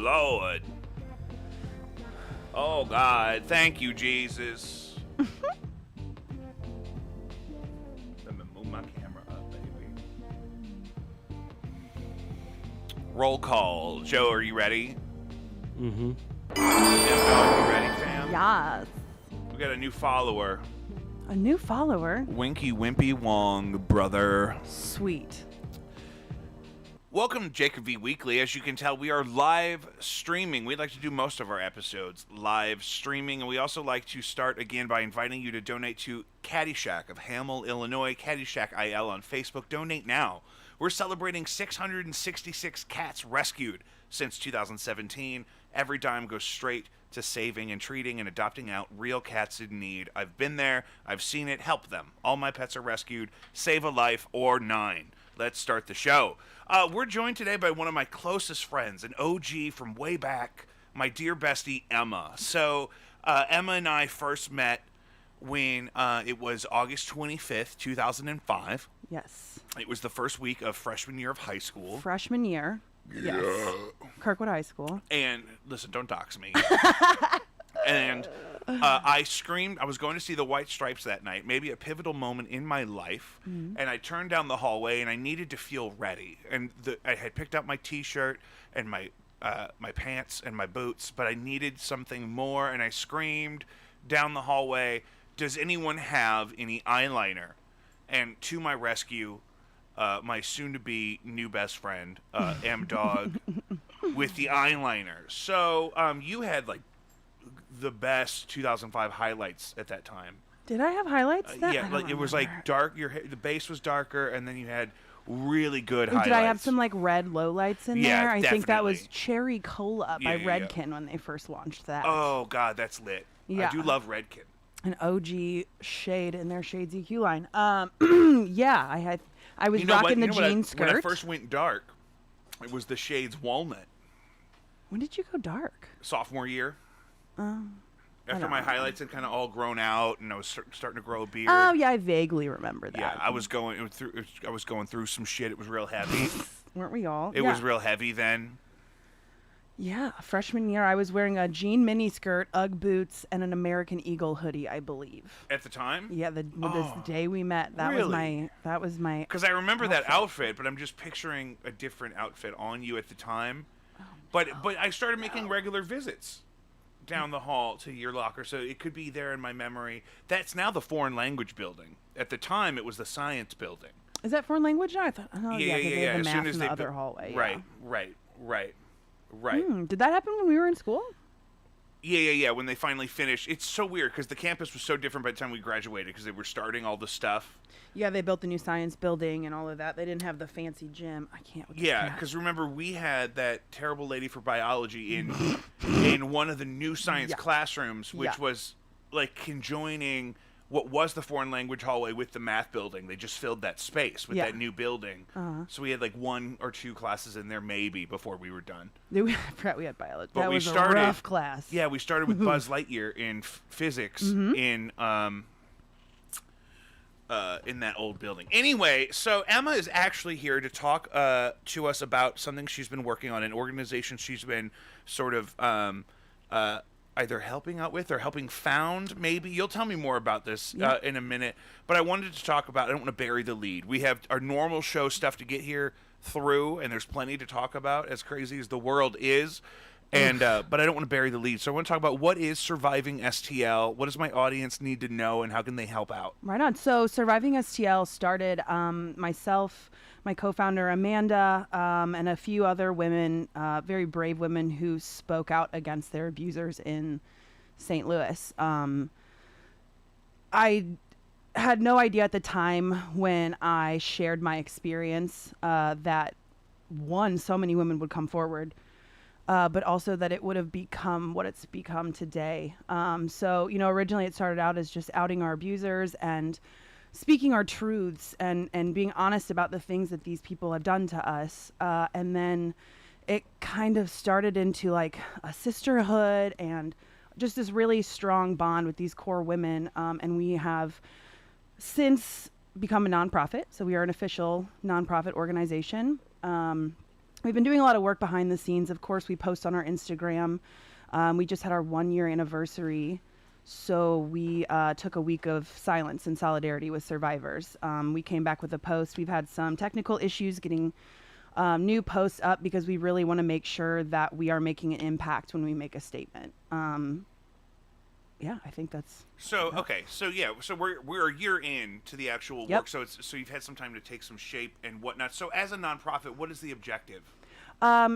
Lord. Oh, God. Thank you, Jesus. Let me move my camera up, baby. Roll call. Joe, are you ready? Mm-hmm. Are you ready, fam? Yes. We got a new follower. A new follower? Winky Wimpy Wong, brother. Sweet. Welcome to Jacob V Weekly. As you can tell, we are live streaming. We'd like to do most of our episodes live streaming, and we also like to start again by inviting you to donate to Caddyshack of Hamel, Illinois, Caddyshack IL on Facebook. Donate now. We're celebrating 666 cats rescued since 2017. Every dime goes straight to saving and treating and adopting out real cats in need. I've been there. I've seen it. Help them. All my pets are rescued. Save a life or 9. Let's start the show. We're joined today by one of my closest friends, an OG from way back, my dear bestie, Emma. So Emma and I first met when it was August 25th, 2005. Yes. It was the first week of freshman year of high school. Freshman year. Yes. Kirkwood High School. And listen, don't dox me. And I screamed. I was going to see the White Stripes that night, maybe a pivotal moment in my life. Mm-hmm. And I turned down the hallway, and I needed to feel ready. And I had picked up my T-shirt and my pants and my boots, but I needed something more. And I screamed down the hallway, "Does anyone have any eyeliner?" And to my rescue, my soon-to-be new best friend, M-Dog, with the eyeliner. So you had, like, the best 2005 highlights at that time. Did I have highlights then? Yeah, like it was like dark. The base was darker, and then you had really good highlights. Did I have some like red lowlights in there? I definitely. think that was Cherry Cola by Yeah. Redken when they first launched that. Oh God, that's lit. Yeah. I do love Redken. An OG shade in their Shades EQ line. Yeah, I was rocking the jean skirt. When I first went dark, it was the shades Walnut. When did you go dark? Sophomore year. After my highlights had kind of all grown out, and I was starting to grow a beard. Oh yeah, I vaguely remember that. Yeah, I was going through some shit. It was real heavy. Weren't we all? It was real heavy then. Yeah, freshman year, I was wearing a jean mini skirt, Ugg boots, and an American Eagle hoodie, I believe. At the time? Yeah, the day we met, that really? was my. Because I remember that outfit, but I'm just picturing a different outfit on you at the time. But I started making regular visits down the hall to your locker, so it could be there in my memory. That's now the foreign language building. At the time, it was the science building. Is that foreign language now? I thought, yeah. They have as the soon math as in they the other hallway. Right. Did that happen when we were in school? Yeah. When they finally finished, it's so weird because the campus was so different by the time we graduated because they were starting all the stuff. Yeah, they built the new science building and all of that. They didn't have the fancy gym. I can't. Yeah, because remember we had that terrible lady for biology in one of the new science classrooms, which was like conjoining what was the foreign language hallway with the math building. They just filled that space with that new building. So we had like 1 or 2 classes in there maybe before we were done. I forgot we had biology. But that we was started, a rough class. Yeah, we started with Buzz Lightyear in physics in that old building. Anyway, so Emma is actually here to talk to us about something she's been working on, an organization she's been sort of either helping out with or helping found, maybe. You'll tell me more about this in a minute. But I wanted to talk about, I don't want to bury the lead. We have our normal show stuff to get here through, and there's plenty to talk about, as crazy as the world is. And but I don't want to bury the lead. So I want to talk about what is Surviving STL, what does my audience need to know, and how can they help out? Right on. So Surviving STL started myself, my co-founder Amanda, and a few other women, very brave women who spoke out against their abusers in St. Louis. I had no idea at the time when I shared my experience that, one, so many women would come forward, but also that it would have become what it's become today. So, originally it started out as just outing our abusers and speaking our truths and being honest about the things that these people have done to us. And then it kind of started into like a sisterhood and just this really strong bond with these core women. And we have since become a nonprofit. So we are an official nonprofit organization. we've been doing a lot of work behind the scenes. Of course, we post on our Instagram. We just had our 1-year anniversary. So we took a week of silence and solidarity with survivors. We came back with a post. We've had some technical issues getting new posts up because we really want to make sure that we are making an impact when we make a statement. Yeah, I think that's... So, okay. So, yeah. So we're a year in to the actual work. So you've had some time to take some shape and whatnot. So as a nonprofit, what is the objective?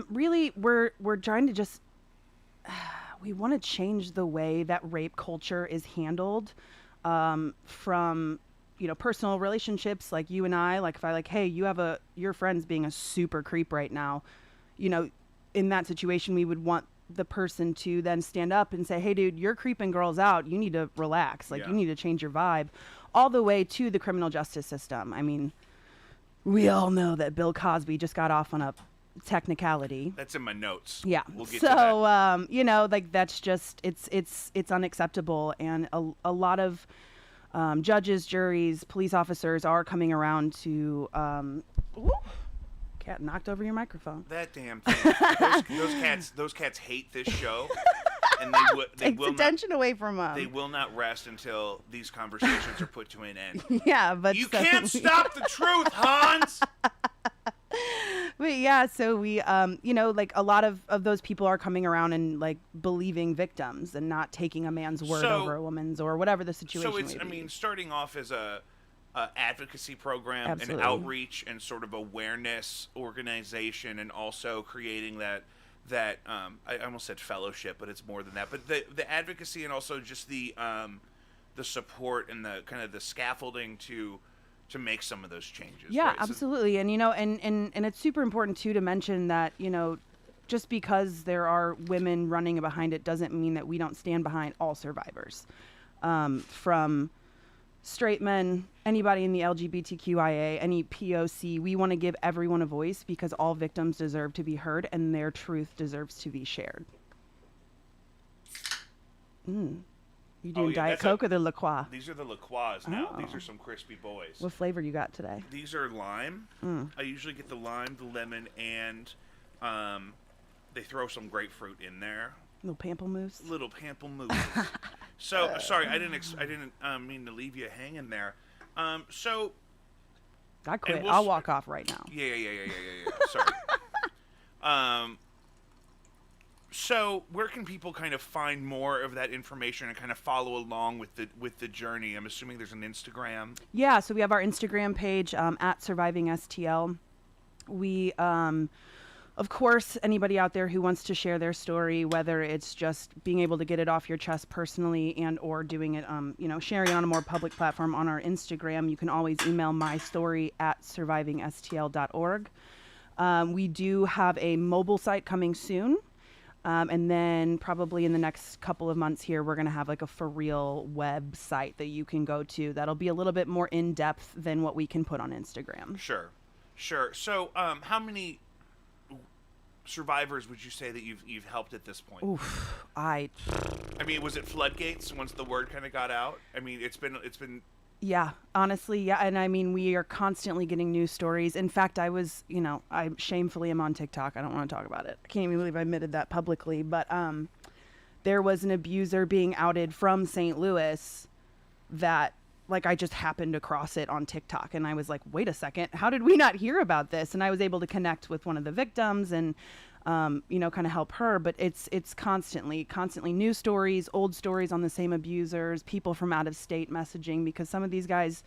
Really, we're trying to just... we want to change the way that rape culture is handled, from, personal relationships like you and I. Like, if I hey, your friend's being a super creep right now, in that situation, we would want the person to then stand up and say, hey, dude, you're creeping girls out. You need to relax. You need to change your vibe, all the way to the criminal justice system. I mean, we all know that Bill Cosby just got off on a technicality. That's in my notes. Yeah. We'll get to that. That's just, it's unacceptable. And a lot of judges, juries, police officers are coming around to, cat knocked over your microphone. That damn thing. Those cats hate this show. And they takes attention away from them. They will not rest until these conversations are put to an end. Yeah, but you can't stop the truth, Hans. But yeah, so we, a lot of those people are coming around and believing victims and not taking a man's word over a woman's or whatever the situation. So it's, starting off as a advocacy program, Absolutely. and outreach and sort of awareness organization, and also creating that I almost said fellowship, but it's more than that. But the advocacy, and also just the support and the kind of the scaffolding to make some of those changes. Yeah, right? absolutely. And and it's super important too to mention that, just because there are women running behind it doesn't mean that we don't stand behind all survivors. From straight men, anybody in the LGBTQIA, any POC, we want to give everyone a voice because all victims deserve to be heard and their truth deserves to be shared. You doing Diet Coke or the La Croix? These are the La Croix now. Oh. These are some crispy boys. What flavor you got today? These are lime. I usually get the lime, the lemon, and they throw some grapefruit in there. Little pamplemousse. Little pamplemousse. So sorry, I didn't mean to leave you hanging there. So I quit. I'll walk off right now. Yeah. Sorry. So where can people kind of find more of that information and kind of follow along with the journey? I'm assuming there's an Instagram. Yeah, so we have our Instagram page at SurvivingSTL. We, of course, anybody out there who wants to share their story, whether it's just being able to get it off your chest personally and or doing it, sharing it on a more public platform on our Instagram, you can always email mystory@survivingstl.org. We do have a mobile site coming soon. And then probably in the next couple of months here, we're going to have a for real website that you can go to. That'll be a little bit more in depth than what we can put on Instagram. Sure. So, how many survivors would you say that you've helped at this point? Oof, I mean, was it floodgates once the word kind of got out? I mean, it's been. Yeah, honestly, yeah. And I mean, we are constantly getting news stories. In fact, I shamefully am on TikTok. I don't want to talk about it. I can't even believe I admitted that publicly. But there was an abuser being outed from St. Louis that, I just happened across it on TikTok. And I was like, wait a second, how did we not hear about this? And I was able to connect with one of the victims and, kind of help her. But it's constantly news stories, old stories on the same abusers, people from out of state messaging, because some of these guys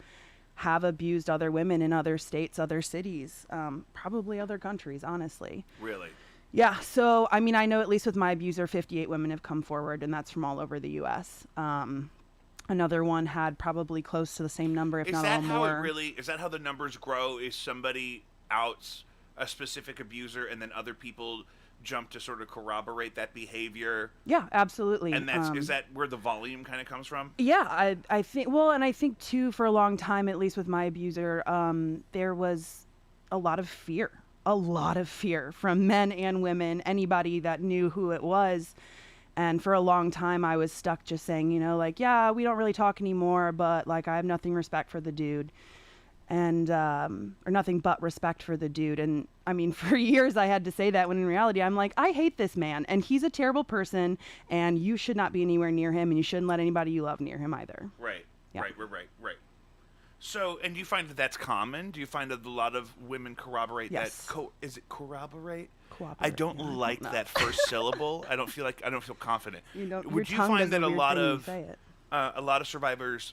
have abused other women in other states, other cities, probably other countries, honestly. Really? Yeah. So, I mean, I know at least with my abuser, 58 women have come forward, and that's from all over the U.S. Another one had probably close to the same number, if not a little more. Is that how the numbers grow? Is somebody outs a specific abuser and then other people jump to sort of corroborate that behavior? Yeah, absolutely. And is that where the volume kind of comes from? Yeah, I think, and I think too, for a long time, at least with my abuser, there was a lot of fear from men and women, anybody that knew who it was. And for a long time, I was stuck just saying, yeah, we don't really talk anymore, but I have nothing respect for the dude. and or nothing but respect for the dude. And I mean, for years I had to say that, when in reality I'm like, I hate this man and he's a terrible person and you should not be anywhere near him, and you shouldn't let anybody you love near him either. Right. Yeah. Right. So, and do you find that that's common? Do you find that a lot of women corroborate Yes. that? Is it corroborate? Cooperate. I don't Yeah, I like don't know. that first syllable. I don't feel confident. Your Would you tongue find does that a a weird lot thing when you of say it. a lot of survivors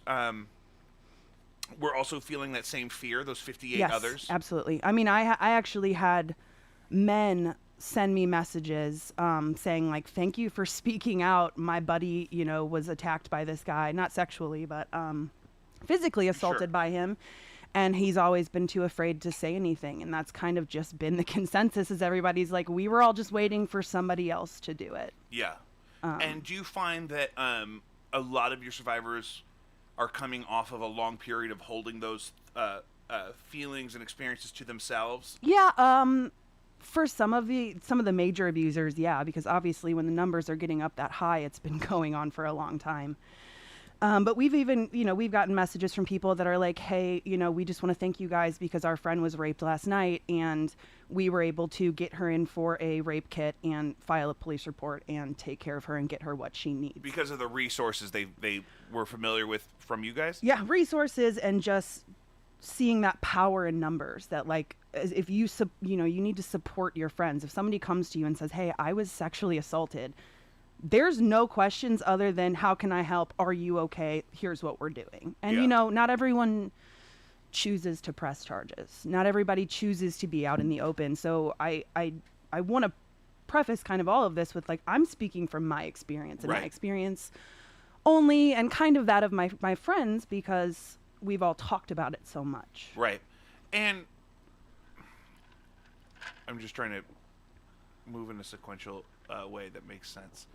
were also feeling that same fear? Those 58 Yes, others. absolutely. I mean, I actually had men send me messages saying like, thank you for speaking out. My buddy, was attacked by this guy, not sexually, but physically assaulted by him. And he's always been too afraid to say anything. And that's kind of just been the consensus, is everybody's like, we were all just waiting for somebody else to do it. Yeah. And do you find that a lot of your survivors are coming off of a long period of holding those feelings and experiences to themselves? Yeah, for some of the major abusers, yeah, because obviously when the numbers are getting up that high, it's been going on for a long time. But we've even, we've gotten messages from people that are like, hey, we just want to thank you guys because our friend was raped last night and we were able to get her in for a rape kit and file a police report and take care of her and get her what she needs. Because of the resources they were familiar with from you guys? Yeah, resources, and just seeing that power in numbers, that like, if you need to support your friends. If somebody comes to you and says, hey, I was sexually assaulted, there's no questions other than, how can I help? Are you okay? Here's what we're doing. And, not everyone chooses to press charges. Not everybody chooses to be out in the open. So I want to preface kind of all of this with, like, I'm speaking from my experience, and my experience only, and kind of that of my friends, because we've all talked about it so much. Right. And I'm just trying to move in a sequential way that makes sense.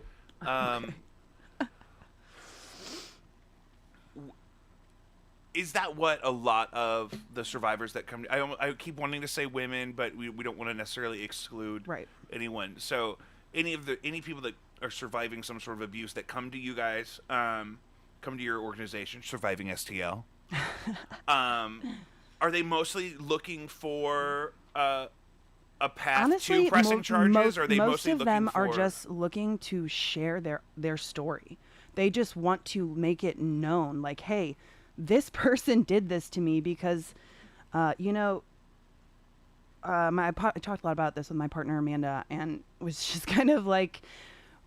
Is that what a lot of the survivors that come to, I keep wanting to say women, but we don't want to necessarily exclude anyone. So any people that are surviving some sort of abuse that come to you guys, come to your organization, Surviving STL, are they mostly looking for a path Honestly, to pressing charges? Or are they most mostly of looking them for... are just looking to share their story. They just want to make it known, like, hey, this person did this to me because, I talked a lot about this with my partner Amanda, and it was just kind of like,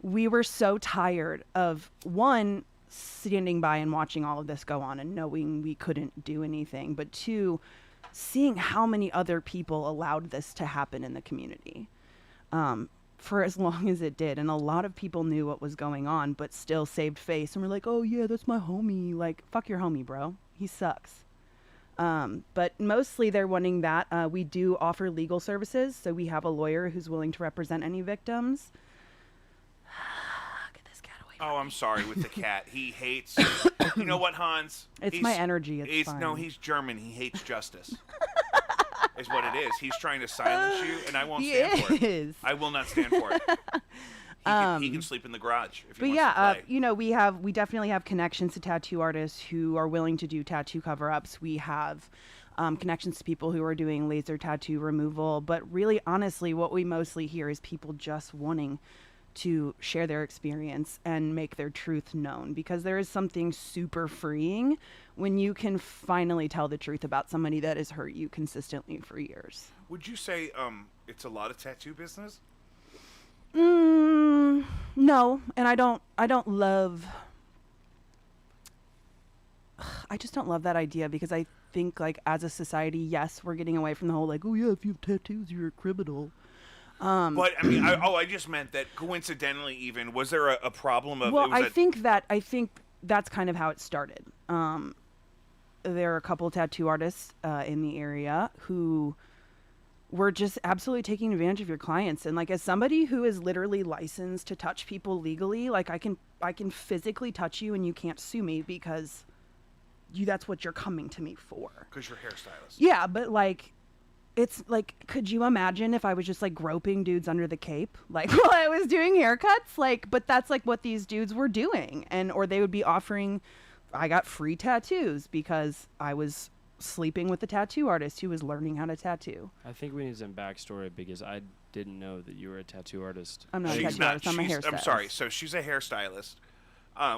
we were so tired of, one, standing by and watching all of this go on and knowing we couldn't do anything, but two, seeing how many other people allowed this to happen in the community for as long as it did. And a lot of people knew what was going on, but still saved face and were like, oh yeah, that's my homie. Like, fuck your homie, bro. He sucks. But mostly they're wanting that. We do offer legal services. So we have a lawyer who's willing to represent any victims. Get this cat away from me. Oh, I'm sorry with the cat. He hates... You know what, Hans? It's my energy. It's fine. No, he's German. He hates justice. Is what it is. He's trying to silence you, and I won't stand for it. I will not stand for it. He can sleep in the garage if he wants to play. We definitely have connections to tattoo artists who are willing to do tattoo cover-ups. We have connections to people who are doing laser tattoo removal. But really, honestly, what we mostly hear is people just wanting to share their experience and make their truth known, because there is something super freeing when you can finally tell the truth about somebody that has hurt you consistently for years. Would you say it's a lot of tattoo business? No, and I just don't love that idea, because I think, like, as a society, yes, we're getting away from the whole, like, oh yeah, if you have tattoos, you're a criminal. But I mean, I just meant that coincidentally, even, was there a problem of? Well, I think that's kind of how it started. There are a couple of tattoo artists in the area who were just absolutely taking advantage of your clients. And, like, as somebody who is literally licensed to touch people legally, like, I can physically touch you and you can't sue me because that's what you're coming to me for. Because you're hairstylist. Yeah, but, like, it's like, could you imagine if I was just, like, groping dudes under the cape, like, while I was doing haircuts? Like, but that's, like, what these dudes were doing. Or they would be offering, I got free tattoos because I was sleeping with the tattoo artist who was learning how to tattoo. I think we need some backstory because I didn't know that you were a tattoo artist. I'm not a She's tattoo artist. I'm a hairstylist. I'm sorry. So she's a hairstylist,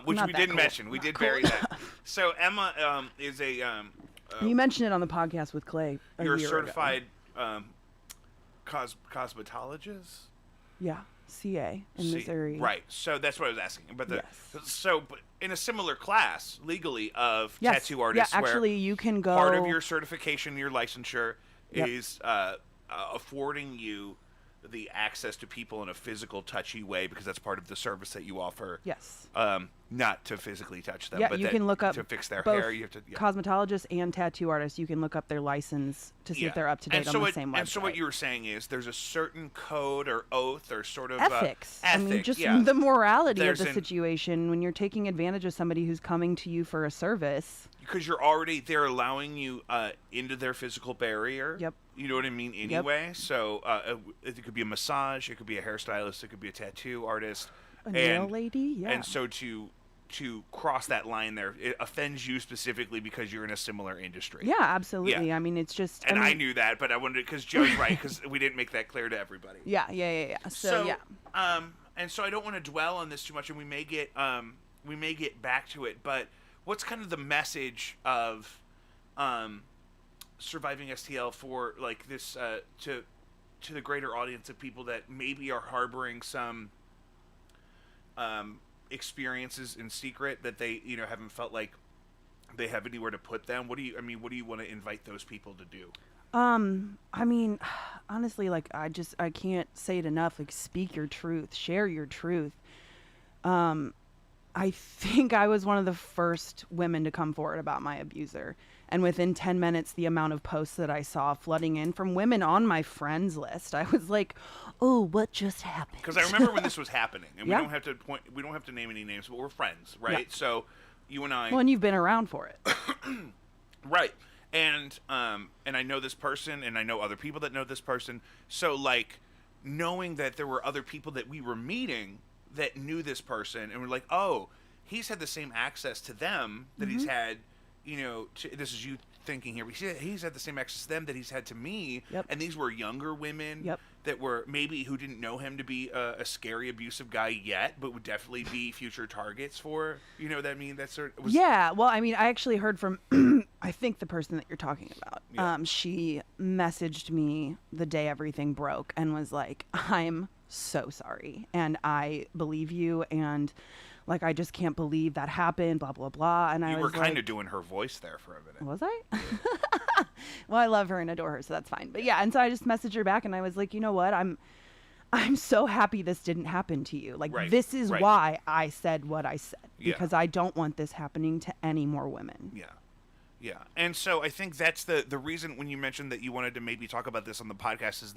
which Not we that didn't cool. mention. We Not did cool. bury that. So Emma is a You mentioned it on the podcast with Clay. you're a year certified cosmetologist. Yeah, CA in Missouri. Right. So that's what I was asking. But Yes. but in a similar class legally of Yes. tattoo artists, Yeah, where actually, you can go. part of your certification, your licensure, Yep. is affording you the access to people in a physical, touchy way because that's part of the service that you offer. Yes. Not to physically touch them, Yeah, but you can look up to fix their both hair. You have to. Yeah. cosmetologists and tattoo artists. You can look up their license to see if they're up to date on the same website. And so what you were saying is there's a certain code or oath or sort of ethics. I mean, just yeah. the morality There's of the situation when you're taking advantage of somebody who's coming to you for a service. Because they're allowing you into their physical barrier. Yep. You know what I mean? Anyway, so it could be a massage, it could be a hairstylist, it could be a tattoo artist, A nail lady, yeah. And so to cross that line there, it offends you specifically because you're in a similar industry. Yeah, absolutely. Yeah. I mean, it's just. And I I knew that, but I wanted because Joe's right because we didn't make that clear to everybody. Yeah. So yeah. And so I don't want to dwell on this too much, and we may get back to it. But what's kind of the message of surviving STL for like this to the greater audience of people that maybe are harboring some experiences in secret that they haven't felt like they have anywhere to put them? What do you want to invite those people to do? I mean, honestly, like I can't say it enough. Like, speak your truth, share your truth. I think I was one of the first women to come forward about my abuser. And within 10 minutes, the amount of posts that I saw flooding in from women on my friends list, I was like, oh, what just happened? Because I remember when this was happening, and Yeah. we don't have to name any names, but we're friends, right? Yeah. So you and I, Well, and you've been around for it. right? And I know this person, and I know other people that know this person. So like, knowing that there were other people that we were meeting that knew this person, and we're like, oh, he's had the same access to them that he's had. This is you thinking here. He's had the same access to them that he's had to me. Yep. And these were younger women Yep. that were who didn't know him to be a scary, abusive guy yet, but would definitely be future targets for, what I mean? That sort of was, Yeah, well, I mean, I actually heard from, I think the person that you're talking about. Yeah. She messaged me the day everything broke and was like, I'm so sorry. And I believe you. And like, I just can't believe that happened, blah, blah, blah. And I you was were kind like, of doing her voice there for a minute. was I? Well, I love her and adore her, so that's fine. But yeah, and so I just messaged her back and I was like, you know what? I'm so happy this didn't happen to you. Like, Right, this is right. why I said what I said. Yeah. Because I don't want this happening to any more women. Yeah. Yeah. And so I think that's the reason when you mentioned that you wanted to maybe talk about this on the podcast is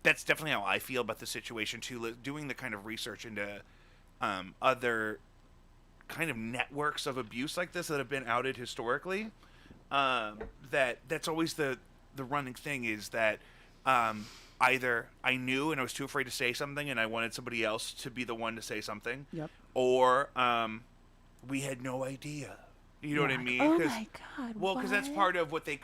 that's definitely how I feel about the situation too. Doing the kind of research into other kind of networks of abuse like this that have been outed historically. That's always the running thing is that either I knew and I was too afraid to say something and I wanted somebody else to be the one to say something. Yep. Or we had no idea. You know what I mean? Oh my God. Well, because that's what? part of what they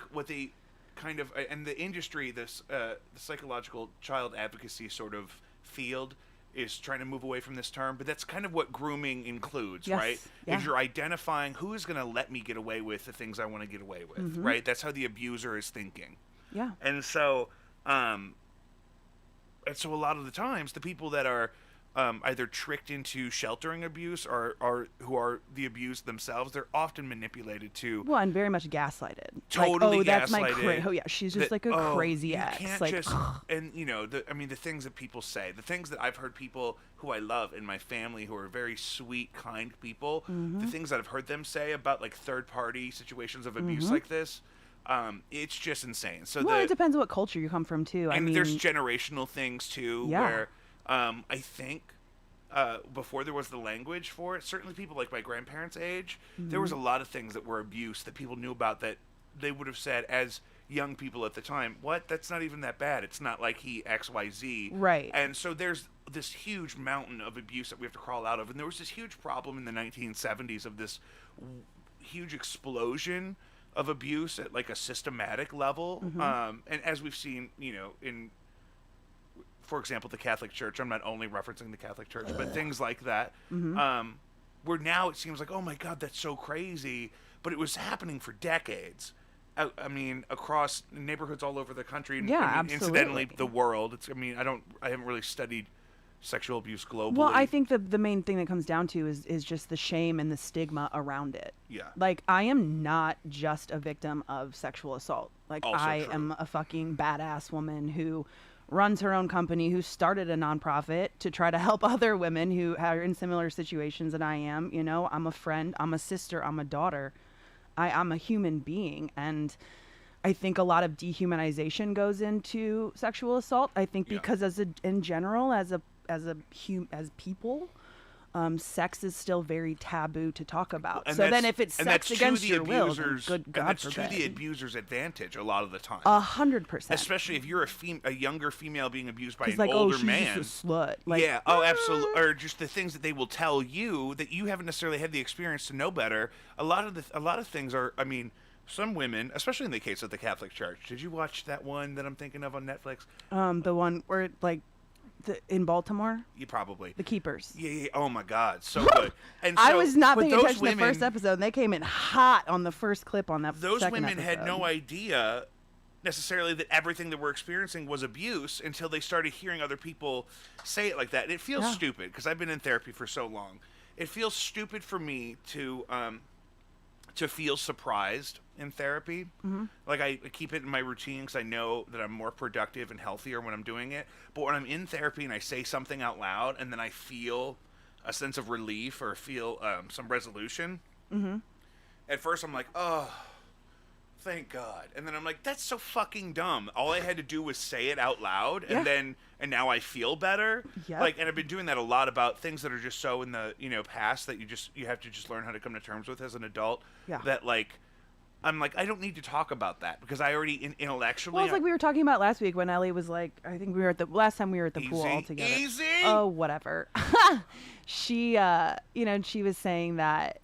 kind of and the industry, this the psychological child advocacy sort of field is trying to move away from this term, but that's kind of what grooming includes, Yes, right? yeah. Is you're identifying who is going to let me get away with the things I want to get away with, Mm-hmm. right? That's how the abuser is thinking. Yeah. And so a lot of the times the people that are either tricked into sheltering abuse or who are the abused themselves, they're often manipulated to Well, and very much gaslighted. Totally like, oh, that's my gaslighted. oh yeah, she's just that, like a oh, crazy you ex. can't Like, just, and the things that people say, the things that I've heard people who I love in my family who are very sweet, kind people, Mm-hmm. the things that I've heard them say about like third party situations of abuse like this, it's just insane. So well, it depends on what culture you come from too. I and mean, there's generational things too, Yeah. where I think before there was the language for it, certainly people like my grandparents' age, there was a lot of things that were abuse that people knew about that they would have said as young people at the time, what? That's not even that bad. It's not like he XYZ. Right. And so there's this huge mountain of abuse that we have to crawl out of. And there was this huge problem in the 1970s of this huge explosion of abuse at like a systematic level. And as we've seen, in, for example, the Catholic Church, I'm not only referencing the Catholic Church, but things like that, where now it seems like, oh my God, that's so crazy. But it was happening for decades. I mean, across neighborhoods all over the country. And, Yeah, I mean, incidentally, absolutely. the world. I haven't really studied sexual abuse globally. Well, I think the main thing that comes down to is just the shame and the stigma around it. Yeah. Like, I am not just a victim of sexual assault. Like, Also I true. am a fucking badass woman who runs her own company, who started a nonprofit to try to help other women who are in similar situations than I am. I'm a friend, I'm a sister, I'm a daughter. I'm a human being, and I think a lot of dehumanization goes into sexual assault. I think Yeah. because in general, as people, sex is still very taboo to talk about. And So then that's- if it's and sex that's to against the your will, then abusers- good and God that's to the forbid. abuser's advantage a lot of the time. 100%. Especially if you're a younger female being abused by an Like, older oh, she's man. just a slut. Like, Yeah, oh, absolutely. Or just the things that they will tell you that you haven't necessarily had the experience to know better. A lot of things are. I mean, some women, especially in the case of the Catholic Church. Did you watch that one that I'm thinking of on Netflix? the one where in Baltimore, You probably. the Keepers. Yeah. Oh my God, so good. And I so- was not but paying those attention to the women- first episode, and they came in hot on the first clip on that. Those second women had no episode. idea necessarily that everything that we're experiencing was abuse until they started hearing other people say it like that. And it feels Yeah. stupid because I've been in therapy for so long. It feels stupid for me to feel surprised in therapy. Like I keep it in my routine because I know that I'm more productive and healthier when I'm doing it. But when I'm in therapy and I say something out loud and then I feel a sense of relief or feel some resolution, at first I'm like, oh, thank God. And then I'm like, that's so fucking dumb. All I had to do was say it out loud, Yeah. and now I feel better. Yep. Like, and I've been doing that a lot about things that are just so in the past that you have to just learn how to come to terms with as an adult. Yeah. That like, I'm like, I don't need to talk about that because I already intellectually. Well, it's like we were talking about last week when Ellie was like, I think we were at the last time we were at the pool all together. Easy. Oh, whatever. She, she was saying that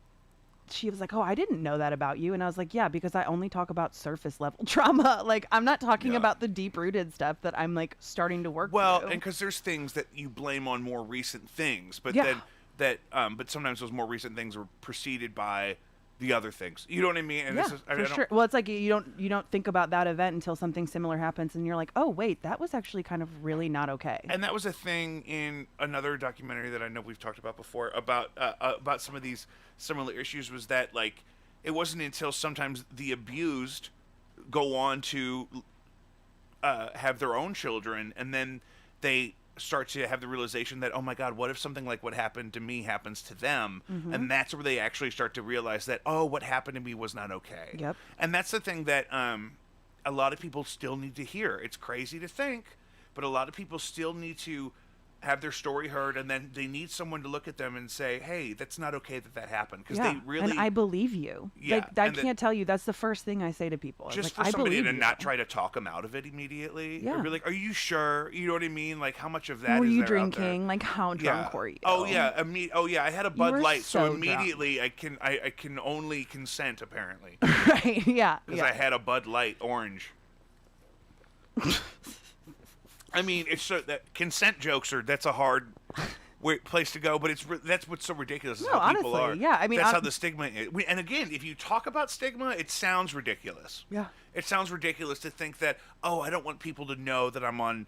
she was like, oh, I didn't know that about you. And I was like, yeah, because I only talk about surface level trauma. Like, I'm not talking Yeah. about the deep rooted stuff that I'm like starting to work Well, through. and because there's things that you blame on more recent things, but Yeah. but sometimes those more recent things were preceded by the other things. You know what I mean? And Yeah, this is, I for don't- sure. Well, it's like you don't think about that event until something similar happens, and you're like, oh wait, that was actually kind of really not okay. And that was a thing in another documentary that I know we've talked about before about some of these similar issues. Was that like it wasn't until sometimes the abused go on to have their own children, and then they start to have the realization that, oh my God, what if something like what happened to me happens to them? And that's where they actually start to realize that, oh, what happened to me was not okay. Yep. And that's the thing that a lot of people still need to hear. It's crazy to think, but a lot of people still need to have their story heard, and then they need someone to look at them and say, hey, that's not okay that happened. Because Yeah, they really... and I believe you. Yeah, Like, I and can't tell you. That's the first thing I say to people. It's just like, for I somebody believe to you. not try to talk them out of it immediately. Yeah. Or be like, are you sure? You know what I mean? Like, how much of that Who were is you there out there? drinking? Like, how drunk Yeah. were you? Oh yeah, I had a Bud were Light, so so drunk. immediately I can only consent apparently Right? Yeah. because Yeah. I had a Bud Light orange. I mean, it's so that consent jokes that's a hard place to go, but that's what's so ridiculous. Is No, how people honestly, are. yeah, I mean, that's how hon- the stigma is. And again, if you talk about stigma, it sounds ridiculous. Yeah. It sounds ridiculous to think that, oh, I don't want people to know that I'm on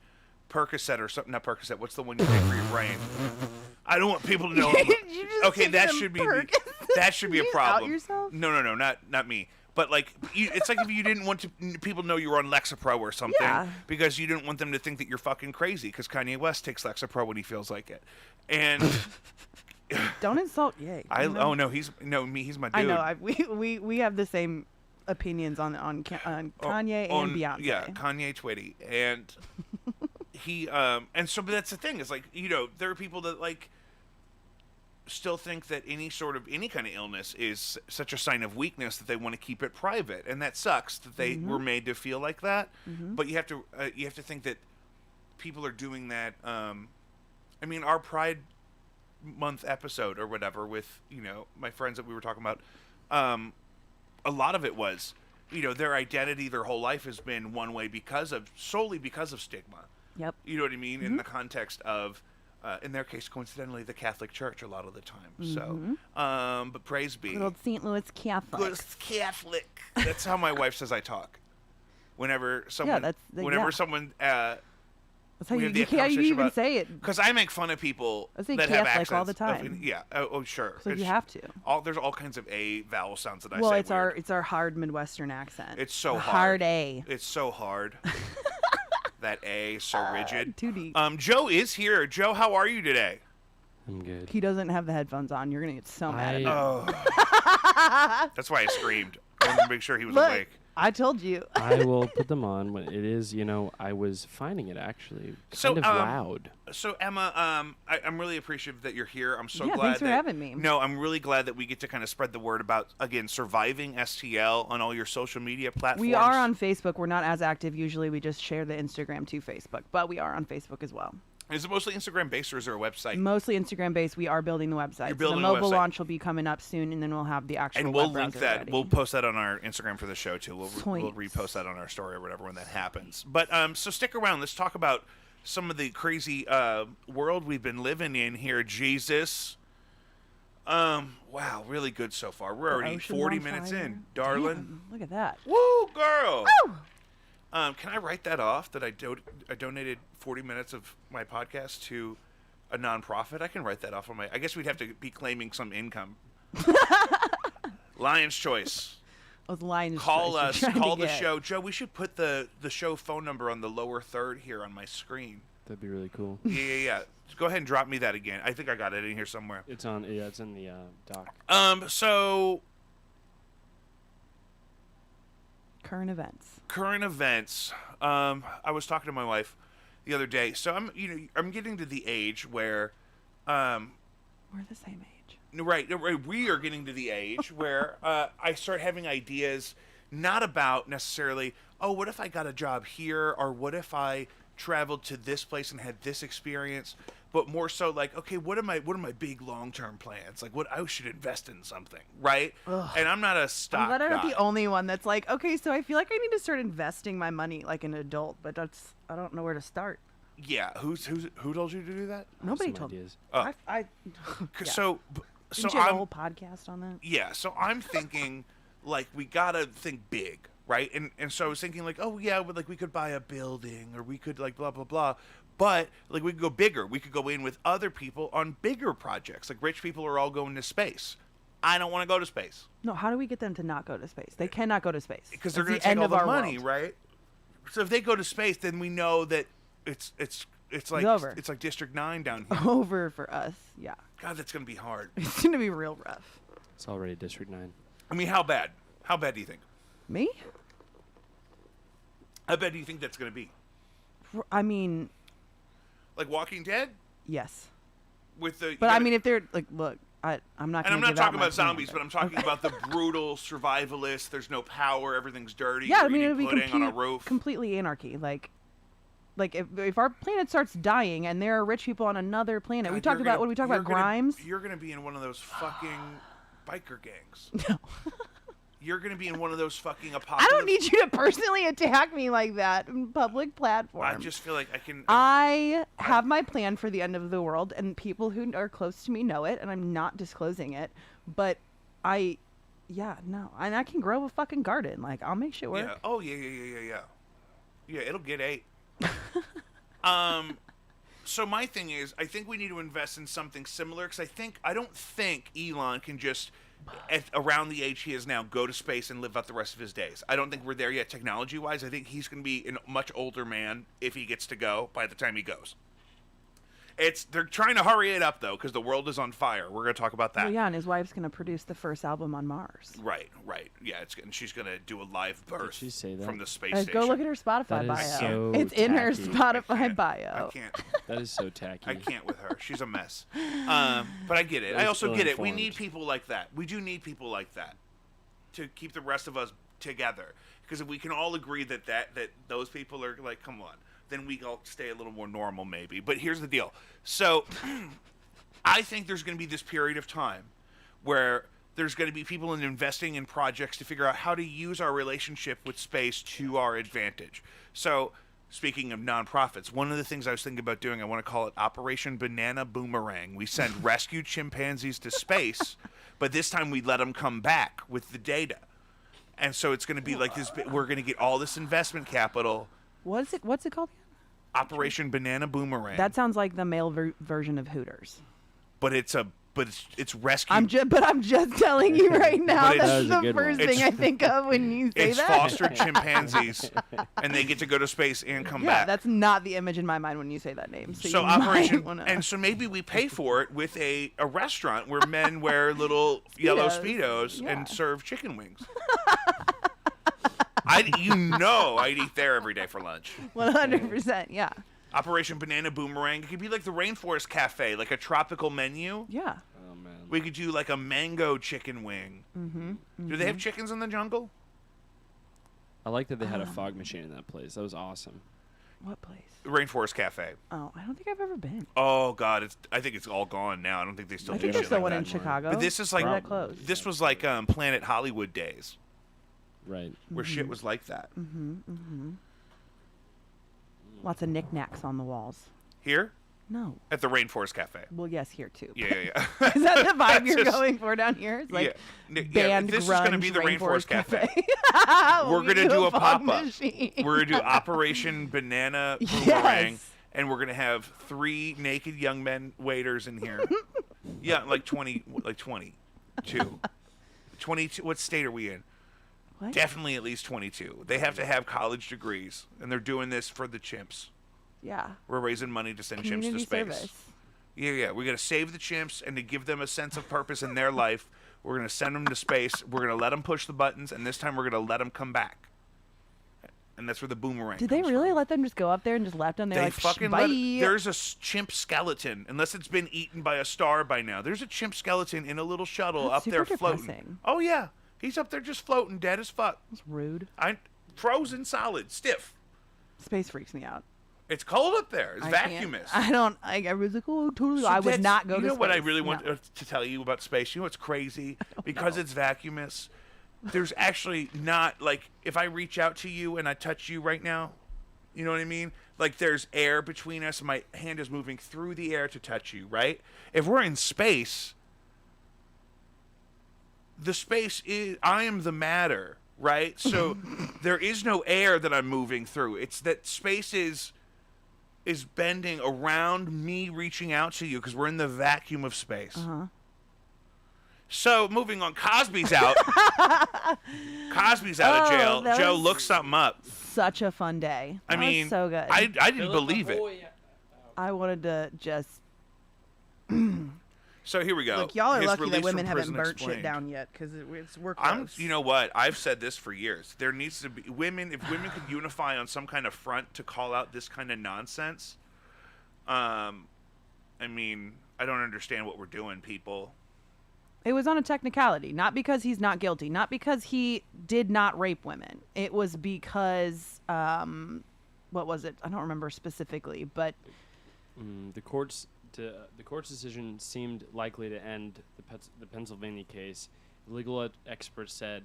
Percocet or something. Not Percocet. What's the one you take for your brain? I don't want people to know. You just Okay, took that some should be Percocet. that should be a You out problem. yourself? No, not me. But like, it's like if you didn't want people to know you were on Lexapro or something Yeah. because you didn't want them to think that you're fucking crazy. Because Kanye West takes Lexapro when he feels like it, and Don't insult Ye. you know? oh no, he's my dude. I know. We have the same opinions on Kanye on- and Beyonce. Yeah, Kanye Twitty, and he and so but that's the thing. Is like there are people that like still think that any kind of illness is such a sign of weakness that they want to keep it private, and that sucks that they were made to feel like that. But you have to think that people are doing that. I mean, our Pride Month episode or whatever with my friends that we were talking about, a lot of it was their identity, their whole life has been one way solely because of stigma. Yep. You know what I mean? In the context of, in their case, coincidentally, the Catholic Church a lot of the time. So, but praise be. Good old St. Louis Catholic. Good Catholic. That's how my wife says I talk. Whenever someone, someone, that's how we you, have the you can't conversation even about- say it. because I make fun of people I say that have Catholic accents all the time. yeah. Sure. So you have to. There's all kinds of A vowel sounds that I Well, say. it's weird. our hard Midwestern accent. It's so The hard. hard A. It's so hard. That A is so rigid. Too deep. Joe is here. Joe, how are you today? I'm good. He doesn't have the headphones on. You're gonna get so mad at him. Oh. That's why I screamed. I wanted to make sure he was Look, awake. I told you. I will put them on when it is. I was finding it actually kind of loud. So Emma, I'm really appreciative that you're here. I'm so Yeah, glad. thanks for having me. No, I'm really glad that we get to kind of spread the word about surviving STL on all your social media platforms. We are on Facebook. We're not as active usually. We just share the Instagram to Facebook, but we are on Facebook as well. Is it mostly Instagram based or is there a website? Mostly Instagram based. We are building the website. You're building the a mobile website. launch will be coming up soon, and then we'll have the actual. And we'll web link browser that. ready. We'll post that on our Instagram for the show too. We'll Sweet. repost that on our story or whatever when that happens. But so stick around. Let's talk about some of the crazy world we've been living in here. Jesus. Wow, really good so far. We're already Ocean's 40 on minutes fire. in, darling. Damn, look at that. Woo, girl. Woo! Can I write that off that I donated 40 minutes of my podcast to a nonprofit? I can write that off on my. I guess we'd have to be claiming some income. Lion's Choice. Oh, the line. Call us. Call the show. Joe, we should put the show phone number on the lower third here on my screen. That'd be really cool. Yeah. Go ahead and drop me that again. I think I got it in here somewhere. It's on. Yeah, it's in the doc. So Current events. I was talking to my wife the other day. So I'm getting to the age where, We're the same age. right, we are getting to the age where I start having ideas, not about necessarily, oh, what if I got a job here, or what if I traveled to this place and had this experience, but more so like, okay, what are my big long-term plans? Like, what I should invest in something, right? Ugh. And I'm not a stock I'm glad I'm not guy. the only one that's like, okay, so I feel like I need to start investing my money like an adult, but I don't know where to start. Yeah, who told you to do that? Nobody Some told me. ideas. Oh. I yeah. So Didn't you have a whole podcast on that? Yeah, so I'm thinking, like, we gotta think big, right? And so I was thinking, like, oh yeah, but like we could buy a building, or we could like blah blah blah, but like we could go bigger. We could go in with other people on bigger projects. Like rich people are all going to space. I don't want to go to space No, how do we get them to not go to space? They cannot go to space because they're That's going to take all end of the our money, world. right? So if they go to space, then we know that it's like over. it's like District 9 down here. Over for us, yeah. God, that's going to be hard. It's gonna be real rough. It's already District 9. I mean, how bad? How bad do you think? Me? How bad do you think that's going to be? I mean, Like Walking Dead yes. with the. But I mean, if they're like, look, I'm not. And I'm gonna not give out talking my about zombies, plan, but I'm talking about the brutal survivalist. There's no power. Everything's dirty. yeah, You're I mean, eating it'll be pudding on a roof. completely anarchy. Like if our planet starts dying and there are rich people on another planet, we God, talked you're about gonna- what we talked about you're gonna- Grimes. You're going to be in one of those fucking biker gangs. No. You're going to be in one of those fucking I apocalypse. don't need you to personally attack me like that in public platform. I just feel like I can. I have my plan for the end of the world, and people who are close to me know it, and I'm not disclosing it. But and I can grow a fucking garden. Like, I'll make shit work. Yeah. Oh yeah. Yeah, it'll get 8. So my thing is, I think we need to invest in something similar because I don't think Elon can just, at around the age he is now, go to space and live out the rest of his days. I don't think we're there yet technology-wise. I think he's going to be a much older man if he gets to go by the time he goes. They're trying to hurry it up, though, because the world is on fire. We're going to talk about that. Well, yeah, and his wife's gonna produce the first album on Mars. Right. Yeah, and she's going to do a live birth she say that? from the space Go station. look at her Spotify That is bio. so It's in her tacky. Spotify bio. I can't. That is so tacky. I can't with her. She's a mess. But I get it. That I is also get it. We ill-informed. need people like that. We do need people like that to keep the rest of us together. Because if we can all agree that those people are like, come on, then we all stay a little more normal maybe. But here's the deal. So I think there's going to be this period of time where There's going to be people investing in projects to figure out how to use our relationship with space to our advantage. So, speaking of nonprofits, one of the things I was thinking about doing, I want to call it Operation Banana Boomerang. We send rescued chimpanzees to space, but this time we let them come back with the data. And so it's going to be like this. We're going to get all this investment capital. What's it called again? Operation Banana Boomerang. That sounds like the male version of Hooters. But it's rescue. I'm just telling you right now. But That's That was a the good first one. thing I think of when you say It's that. fostered chimpanzees, and they get to go to space and come Yeah, back. that's not the image in my mind when you say that name. So, So you Operation, might wanna... and so maybe we pay for it with a restaurant where men wear little yellow Speedos Yeah. and serve chicken wings. I'd eat there every day for lunch. 100%. Yeah. Operation Banana Boomerang. It could be like the Rainforest Cafe, like a tropical menu. Yeah. Oh man. We could do like a mango chicken wing. Do they have chickens in the jungle? I like that they had a fog machine in that place. That was awesome. What place? Rainforest Cafe. Oh, I don't think I've ever been. Oh God, I think it's all gone now. I don't think they still I do think shit there's still like one that. in Chicago. But this is like Or that closed. this was like Planet Hollywood days, Right. where shit was like that. Lots of knickknacks on the walls. Here No. at the Rainforest Cafe. Well, yes, here too. Yeah. Is that the vibe you're Just- going for down here? It's like yeah. band This grunge is gonna be the Rainforest Cafe. We'll We're gonna do a fog pop-up. machine. We're gonna do Operation Banana Boomerang, Yes. and we're gonna have 3 naked young men waiters in here. Yeah, like 22. 22. What state are we in? What? Definitely at least 22. They have to have college degrees, and they're doing this for the chimps. Yeah. We're raising money to send chimps Community to space. service. Yeah. We're going to save the chimps and to give them a sense of purpose in their life. We're going to send them to space. We're going to let them push the buttons, and this time we're going to let them come back. And that's where the boomerang Did they comes really from. let them just go up there and just left them? They're They like, fucking bye. there's a chimp skeleton, unless it's been eaten by a star by now. There's a chimp skeleton in a little shuttle That's up there super floating. depressing. Oh, yeah. He's up there just floating, dead as fuck. That's rude. Frozen solid, stiff. Space freaks me out. It's cold up there. It's I can't- vacuumous. I was like, oh, totally. So I would that's- not go to You know space. what I really want No. to tell you about space? You know what's crazy? Because it's vacuumous, there's actually not, like, if I reach out to you and I touch you right now, you know what I mean? Like, there's air between us, and my hand is moving through the air to touch you, right? If we're in space, the space is, I am the matter, right? So there is no air that I'm moving through. It's that space is bending around me reaching out to you because we're in the vacuum of space. So moving on, Cosby's out. Cosby's out of jail. that Joe, was- look something up. Such a fun day. I That mean, was so good. I didn't believe it. I wanted to just So here we go. look. Y'all are His lucky release that from women haven't prison burnt explained. shit down yet because we're close. You know what? I've said this for years. There needs to be women. If women could unify on some kind of front to call out this kind of nonsense, I mean, I don't understand what we're doing, people. It was on a technicality, not because he's not guilty, not because he did not rape women. It was because, what was it? I don't remember specifically, but The court's decision seemed likely to end the Pennsylvania case. Legal experts said,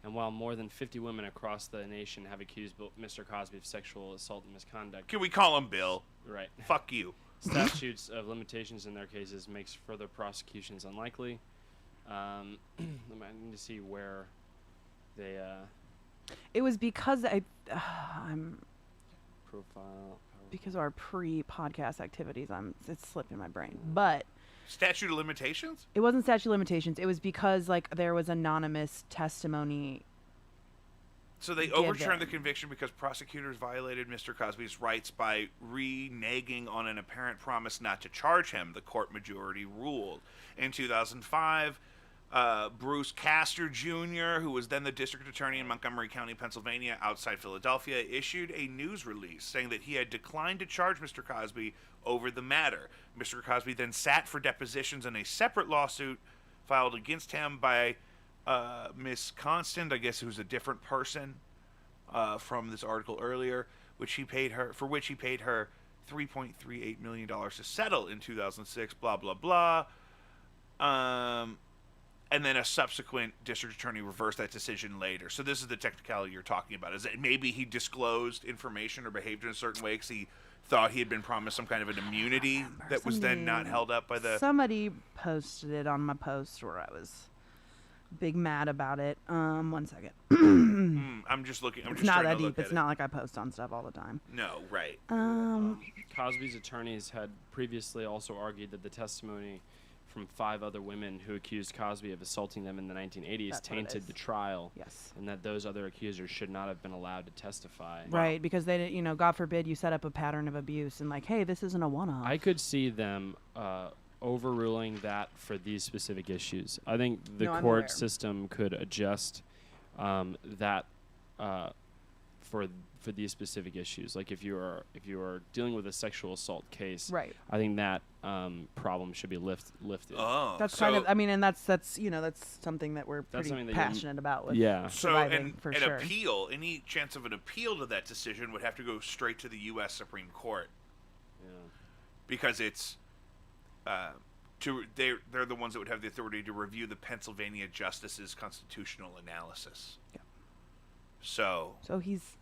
and while more than 50 women across the nation have accused Mr. Cosby of sexual assault and misconduct, Can we call him Bill? right, Fuck you. statutes of limitations in their cases makes further prosecutions unlikely. I need to see where they it was because I'm profile. because of our pre-podcast activities. It's slipped in my brain, but Statute of limitations? it wasn't statute of limitations. It was because like there was anonymous testimony. So they Given. overturned the conviction because prosecutors violated Mr. Cosby's rights by reneging on an apparent promise not to charge him, the court majority ruled. In 2005, Bruce Castor Jr., who was then the district attorney in Montgomery County, Pennsylvania, outside Philadelphia, issued a news release saying that he had declined to charge Mr. Cosby over the matter. Mr. Cosby then sat for depositions in a separate lawsuit filed against him by Miss Constant, I guess, who's a different person from this article earlier, which he paid her $3.38 million to settle in 2006. Blah blah blah. and then a subsequent district attorney reversed that decision later. So this is the technicality you're talking about, is that maybe he disclosed information or behaved in a certain way because he thought he had been promised some kind of an immunity that was then not held up by the... Somebody posted it on my post where I was big mad about it. 1 second. I'm just looking. I'm It's just not trying that to look deep. at It's it. not like I post on stuff all the time. No, right. Cosby's attorneys had previously also argued that the testimony from 5 other women who accused Cosby of assaulting them in the 1980s That's what it tainted is. the trial. Yes. And that those other accusers should not have been allowed to testify. Right, because they didn't, God forbid you set up a pattern of abuse and like, hey, this isn't a one-off. I could see them overruling that for these specific issues. I think the No, I'm court aware. system could adjust that for these specific issues. Like if you are dealing with a sexual assault case, Right. I think that problem should be lifted. Oh, That's so, kind of, I mean, and that's something that we're That's pretty something that passionate about with Yeah. So surviving, for an sure. appeal, any chance of an appeal to that decision would have to go straight to the U.S. Supreme Court Yeah. because it's they're the ones that would have the authority to review the Pennsylvania justice's constitutional analysis. Yeah. So he's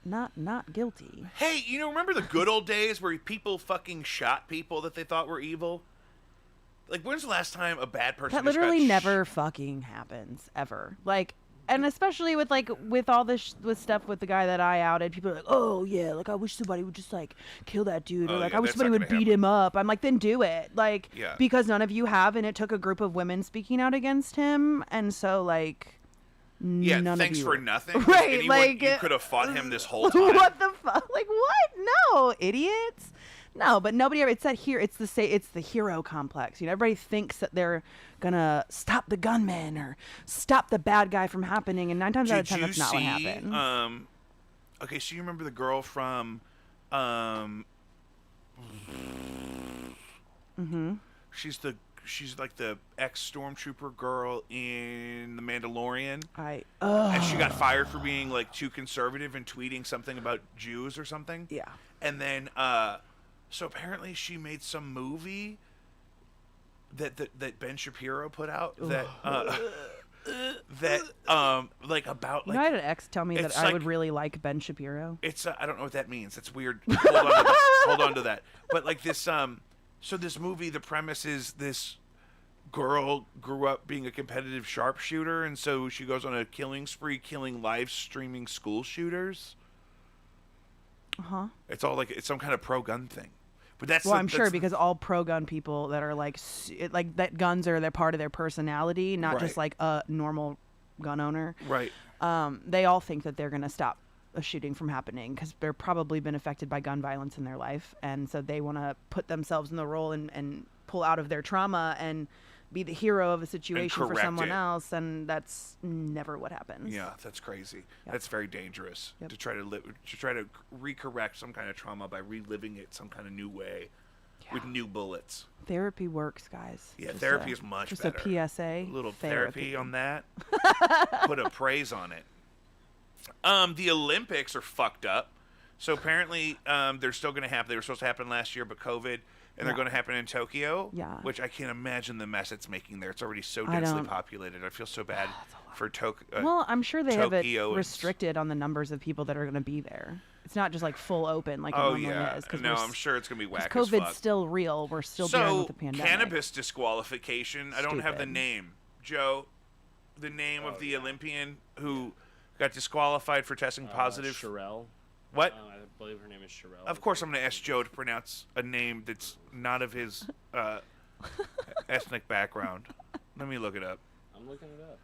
not guilty. hey, remember the good old days where people fucking shot people that they thought were evil? Like, when's the last time a bad person That just got literally never fucking happens ever. Like, and especially with all this with stuff with the guy that I outed, people are like, oh yeah, like I wish somebody would just like kill that dude, or Oh, like yeah, I wish that's somebody not would gonna beat him up. I'm like, then do it, like, Yeah. because none of you have, and it took a group of women speaking out against him, and so like, Yeah, none thanks of you for nothing. Right, Anyone, like, you could have fought him this whole time. What the fuck? Like what? No, idiots. No, but nobody ever. It's that here. It's the hero complex. Everybody thinks that they're gonna stop the gunman or stop the bad guy from happening, and 9 times out of 10, that's not what happens. Okay, so you remember the girl from, she's like the ex-stormtrooper girl in The Mandalorian, and she got fired for being like too conservative and tweeting something about Jews or something. Yeah. And then, so apparently she made some movie that Ben Shapiro put out that like about like I had an ex tell me that it's I like- would really like Ben Shapiro. it's I don't know what that means. That's weird. Hold on to that. But like this so this movie, the premise is this girl grew up being a competitive sharpshooter, and so she goes on a killing spree, killing live streaming school shooters. It's all like it's some kind of pro-gun thing. But that's Well, I'm sure because all pro-gun people that are like that guns are they're part of their personality, not just Right. like a normal gun owner. right. They all think that they're going to stop a shooting from happening because they're probably been affected by gun violence in their life, and so they want to put themselves in the role and pull out of their trauma and be the hero of a situation for correct someone it. else, and that's never what happens. Yeah, that's crazy. Yep. That's very dangerous Yep. to try to recorrect some kind of trauma by reliving it some kind of new way with new bullets. Therapy works, guys. Yeah, Just therapy is much just better. a PSA. A little therapy on that. Put a praise on it. The Olympics are fucked up. So apparently, they're still going to happen. They were supposed to happen last year, but COVID, and they're going to happen in Tokyo. Yeah. Which I can't imagine the mess it's making there. It's already so I densely don't- populated. I feel so bad for Tokyo. Well, I'm sure they have it Tokyo is- restricted on the numbers of people that are going to be there. It's not just like full open like it Oh normally yeah, is. 'Cause no, we're I'm sure it's gonna be whack as COVID's fuck. still real. We're still dealing with the pandemic. Cannabis disqualification. I don't have the Stupid. name, Joe. The name of the Olympian who got disqualified for testing positive. Sherelle. What? I believe her name is Sherelle. Of course, I'm gonna ask Joe to pronounce a name that's not of his ethnic background. Let me look it up. I'm looking it up.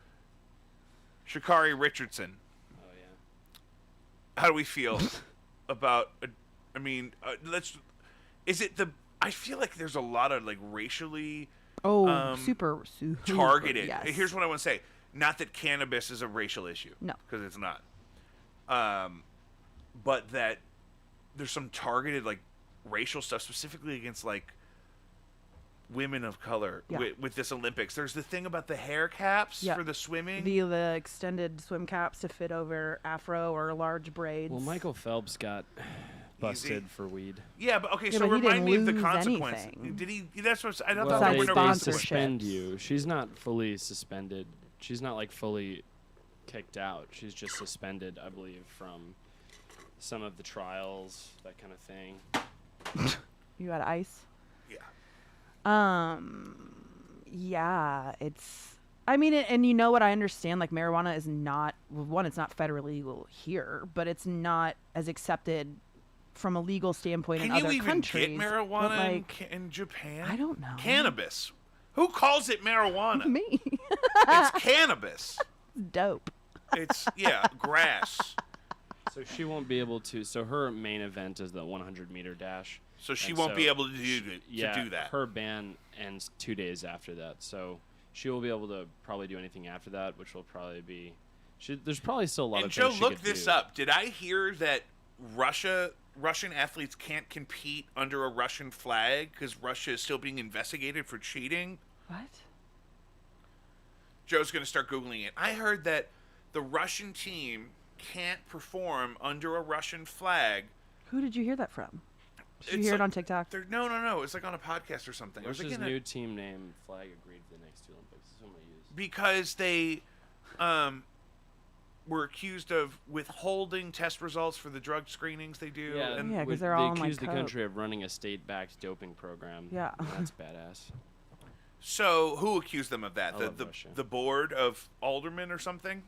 Sha'Carri Richardson. Oh yeah. How do we feel about? Is it the? I feel like there's a lot of like racially super targeted. Yes. Here's what I want to say. Not that cannabis is a racial issue. No. Because it's not. But that there's some targeted like racial stuff specifically against like women of color with this Olympics. There's the thing about the hair caps for the swimming. The extended swim caps to fit over afro or large braids. Well, Michael Phelps got busted for weed. Yeah, but okay, Yeah, so but he remind me didn't of the lose consequence. anything. Did he? That's what I thought Well, there Besides were they, no they consequences. suspend you. She's not fully suspended. She's not like fully kicked out. She's just suspended, I believe, from some of the trials, that kind of thing. You got ice? Yeah. Yeah, it's. I mean, and you know what? I understand. Like, marijuana is not. Well, one, it's not federally legal here, but it's not as accepted from a legal standpoint in Can you other even countries. get But, marijuana like, in Japan? I don't know. Cannabis. Who calls it marijuana? Me. It's cannabis. Dope. It's grass. So she won't be able to. So her main event is the 100-meter dash. So she And won't so be able to do that. Her ban ends 2 days after that. So she will be able to probably do anything after that, which will probably be. There's probably still a lot And of Joe, things she look could this do. up. Did I hear that Russian athletes can't compete under a Russian flag because Russia is still being investigated for cheating? What? Joe's going to start Googling it. I heard that the Russian team can't perform under a Russian flag. Who did you hear that from? Did you It's hear it like- on TikTok? No. It's like on a podcast or something. I was Russia's like, new team name flag agreed to the next 2 Olympics. This is what I'm gonna use. because they were accused of withholding test results for the drug screenings they do. Yeah, and Yeah, 'cause with- they're they all on, like, accused the coke. country of running a state-backed doping program. Yeah. and that's badass. So who accused them of that? I love Russia. The board of aldermen or something?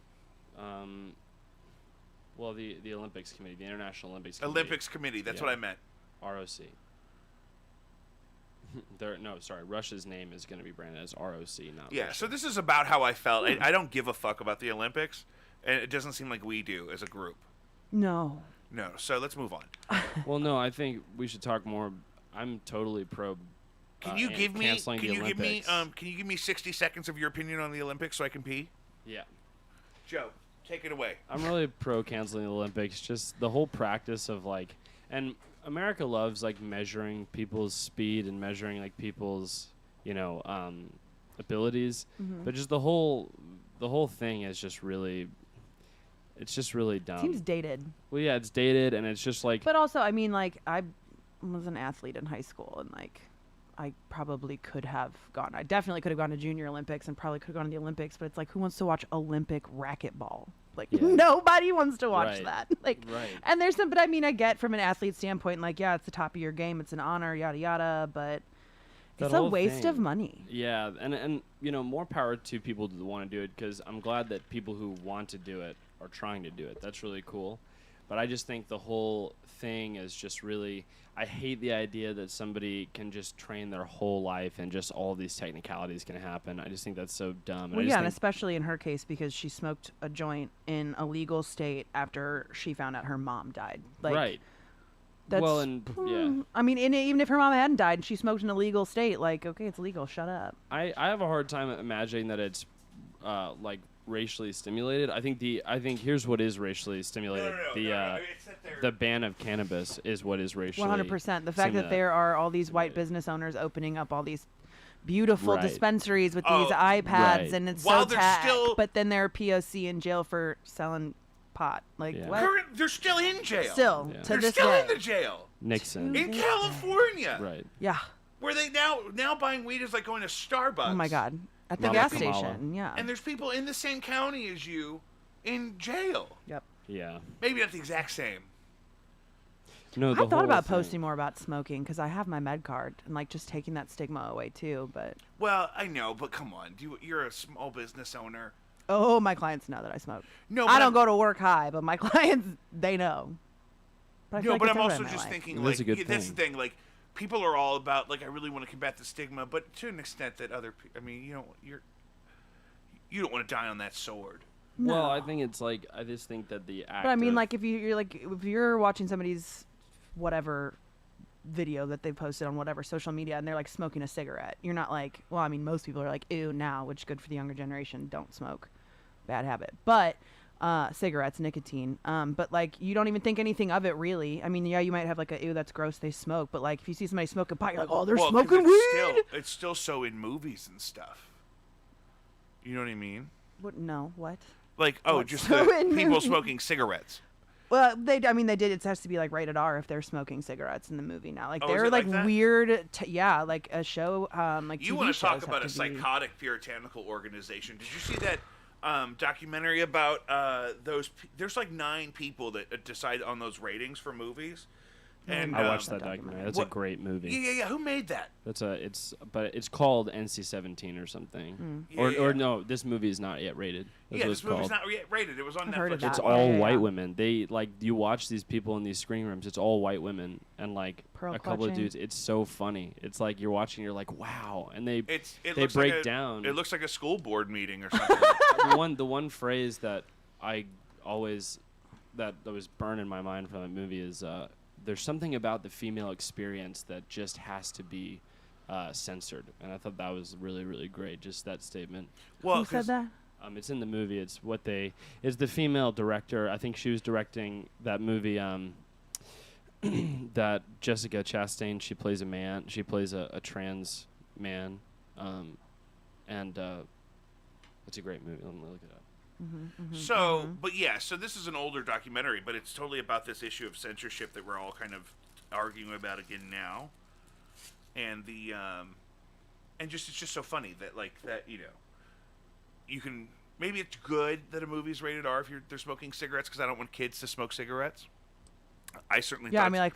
Well, the Olympics Committee, the International Olympics Committee. Olympics Committee. That's Yeah. what I meant. ROC. Russia's name is going to be branded as ROC, not Yeah. Russia. So this is about how I felt. I don't give a fuck about the Olympics, and it doesn't seem like we do as a group. No. No. So let's move on. Well, no, I think we should talk more. I'm totally pro. Can you give me? canceling Can the you give me? Olympics. Can you give me 60 seconds of your opinion on the Olympics so I can pee? Yeah. Joe, take it away. I'm really pro canceling the Olympics. Just the whole practice of like, and America loves like measuring people's speed and measuring like people's, abilities. Mm-hmm. But just the whole thing is just really, it's just really dumb. Seems dated. Well, yeah, it's dated, and it's just like. But also, I mean, like, I was an athlete in high school, and like, I probably could have gone. I definitely could have gone to Junior Olympics, and probably could have gone to the Olympics. But it's like, who wants to watch Olympic racquetball? Like, Yeah. nobody wants to watch Right. that. Like, Right. and there's some. But I mean, I get from an athlete standpoint, like, yeah, it's the top of your game, it's an honor, yada yada. But That it's a whole waste of thing. money. Yeah, and more power to people that want to do it, because I'm glad that people who want to do it are trying to do it. That's really cool. But I just think the whole thing is just really, I hate the idea that somebody can just train their whole life and just all these technicalities can happen. I just think that's so dumb. And Well, I just yeah, and think- especially in her case because she smoked a joint in a legal state after she found out her mom died. Like, right. That's, Well, and yeah. I mean, even if her mom hadn't died and she smoked in a legal state, like, okay, it's legal. Shut up. I have a hard time imagining that it's like racially stimulated. I think here's what is racially stimulated. It's that they're- The ban of cannabis is what is racially 100%. The fact that stimulated. there are all these white business owners opening up all these beautiful Right. dispensaries with Oh, these iPads, right. and it's While so they're tack, still- but then they're POC in jail for selling pot. Like, Yeah. what? They're still in jail. Still, Yeah. to They're this still day. in the jail Nixon. in California. Right. Yeah. Where they now buying weed is like going to Starbucks. Oh, my God. At the Mama gas Kamala. station. Yeah. And there's people in the same county as you in jail. Yep. Yeah. Maybe not the exact same. No, I the thought whole about thing. posting more about smoking because I have my med card and like just taking that stigma away too. But Well, I know, but come on, you're a small business owner. oh, my clients know that I smoke. No, I but don't go to work high, but my clients they know. But I feel No, like but it's I'm everywhere also in my just life. thinking That's like a good that's the thing. thing. Like people are all about like I really want to combat the stigma, but to an extent that other people. I mean, you don't want to die on that sword. Well, No. I think it's like I just think that the act. But I mean, of- like if you're watching somebody's whatever video that they posted on whatever social media and they're like smoking a cigarette, you're not like, well, I mean, most people are like, ew, now, which is good for the younger generation. Don't smoke, bad habit. But cigarettes, nicotine. But like you don't even think anything of it really. I mean, yeah, you might have like a ew, that's gross. They smoke, but like if you see somebody smoking pot, you're like, oh, they're Well, 'cause smoking weed. It's still so in movies and stuff. You know what I mean? What? No, what? Like, oh, What's just so the in people movies? smoking cigarettes. Well, they did. It has to be like rated R if they're smoking cigarettes in the movie now. Like Oh, is they're it like like that? weird. Yeah, like a show. Like You TV want to talk shows about a have to be- psychotic puritanical organization? Did you see that documentary about there's like 9 people that decide on those ratings for movies, and I watched that that documentary. documentary. That's What- a great movie. Yeah. Who made that? But it's called NC-17 or something. Yeah, Or yeah. no, this movie is not yet rated. That's Yeah, what this it's movie's called. not yet rated. It was on I've Netflix. heard of It's that. all Yeah, white yeah. women. They like you watch these people in these screening rooms. It's all white women and like Pearl a couple of clutching. dudes. It's so funny. It's like you're watching. You're like, wow, and they It they looks break like down. It looks like a school board meeting or something. the one phrase that I always that was burned in my mind from that movie is there's something about the female experience that just has to be censored, and I thought that was really, really great. Just that statement. Well, Who said that? It's in the movie. It's the female director. I think she was directing that movie. That Jessica Chastain. She plays a man. She plays a trans man, and it's a great movie. Let me look it up. So, but yeah, so this is an older documentary, but it's totally about this issue of censorship that we're all kind of arguing about again now, and the and just it's just so funny that like that you can maybe it's good that a movie's rated R if they're smoking cigarettes because I don't want kids to smoke cigarettes. I certainly Yeah, thought I mean, like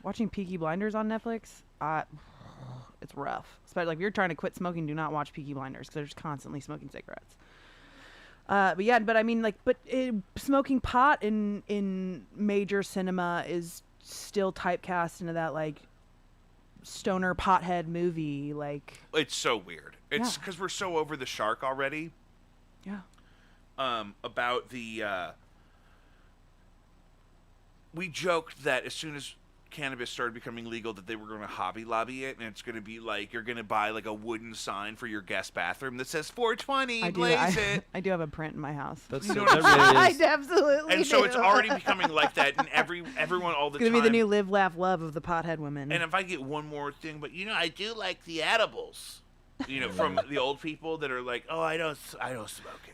watching Peaky Blinders on Netflix. It's rough. Especially like if you're trying to quit smoking, do not watch Peaky Blinders because they're just constantly smoking cigarettes. But I mean, like, smoking pot in major cinema is still typecast into that like stoner pothead movie. Like, it's so weird. It's Yeah. because we're so over the shark already. yeah, About the we joked that as soon as cannabis started becoming legal that they were going to Hobby Lobby it, and it's going to be like you're going to buy like a wooden sign for your guest bathroom that says 420 I do. blaze it. I do have a print in my house. That's You know that what I'm really I is. absolutely. And so do. it's already becoming like that, and everyone all the It's gonna time. be the new live, laugh, love of the pothead women. And if I get one more thing, but I do like the edibles. From the old people that are like, oh, I don't smoke it.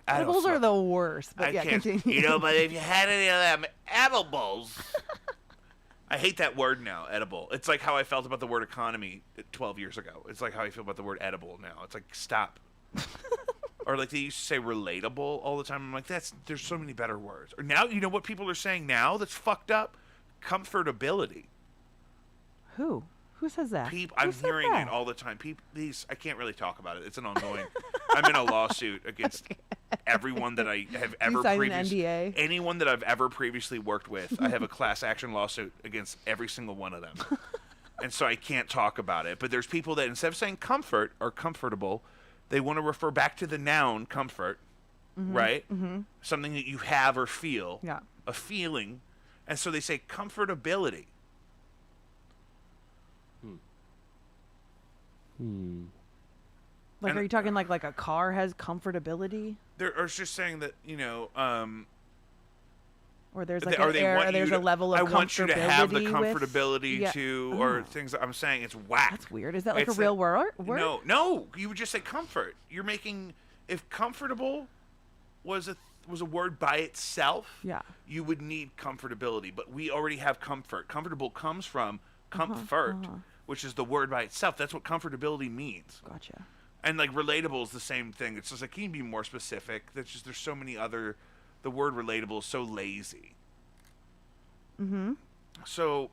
I don't edibles are smoke the worst. But I yeah, can't. continue. But if you had any of them edibles, I hate that word now. Edible. It's like how I felt about the word economy 12 years ago. It's like how I feel about the word edible now. It's like stop. Or like they used to say relatable all the time. I'm like, there's so many better words. Or now, you know what people are saying now that's fucked up? Comfortability. Who says that? I'm Who said hearing that? it all the time. These I can't really talk about it. It's an ongoing. I'm in a lawsuit against everyone that I have ever signed an previously. NDA? Anyone that I've ever previously worked with, I have a class action lawsuit against every single one of them, and so I can't talk about it. But there's people that instead of saying comfort or comfortable, they want to refer back to the noun comfort, right? Mm-hmm. Something that you have or feel, Yeah. a feeling, and so they say comfortability. Like, And- are you talking like a car has comfortability, They're just saying that or there's They- like or an they air, want or there's you a to- level of I want you to have the comfortability with- comfortability Yeah. to, or Oh. things that I'm saying it's whack. That's weird. Is that like It's a real word? No, you would just say comfort. You're making if comfortable was a word by itself. Yeah. You would need comfortability, but we already have comfort. Comfortable comes from comfort, which is the word by itself. That's what comfortability means. Gotcha. And like relatable is the same thing. It's just like, can you be more specific? There's so many other. The word relatable is so lazy. Mm-hmm. So,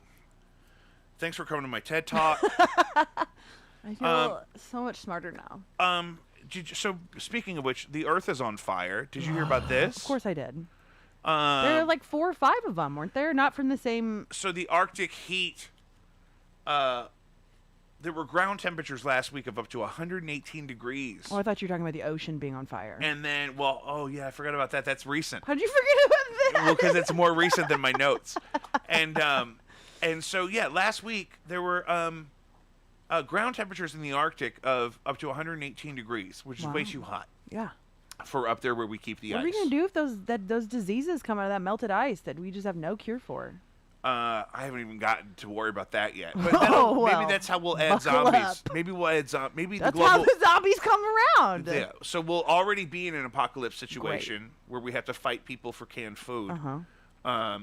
thanks for coming to my TED Talk. I feel so much smarter now. So speaking of which, the Earth is on fire. Did you hear about this? Of course I did. There are like 4 or 5 of them, weren't there? Not from the same. So the Arctic heat. There were ground temperatures last week of up to 118 degrees. Oh, I thought you were talking about the ocean being on fire. And then, I forgot about that. That's recent. How'd you forget about that? Well, because it's more recent than my notes. And so last week there were ground temperatures in the Arctic of up to 118 degrees, which is way too hot Yeah. for up there where we keep the What ice. are we gonna do if those diseases come out of that melted ice that we just have no cure for? I haven't even gotten to worry about that yet. But Well, maybe that's how we'll add buckle zombies. up. Maybe we'll add zombies. Maybe That's the global. how the zombies come around. Yeah. So we'll already be in an apocalypse situation where we have to fight people for canned food. Uh huh.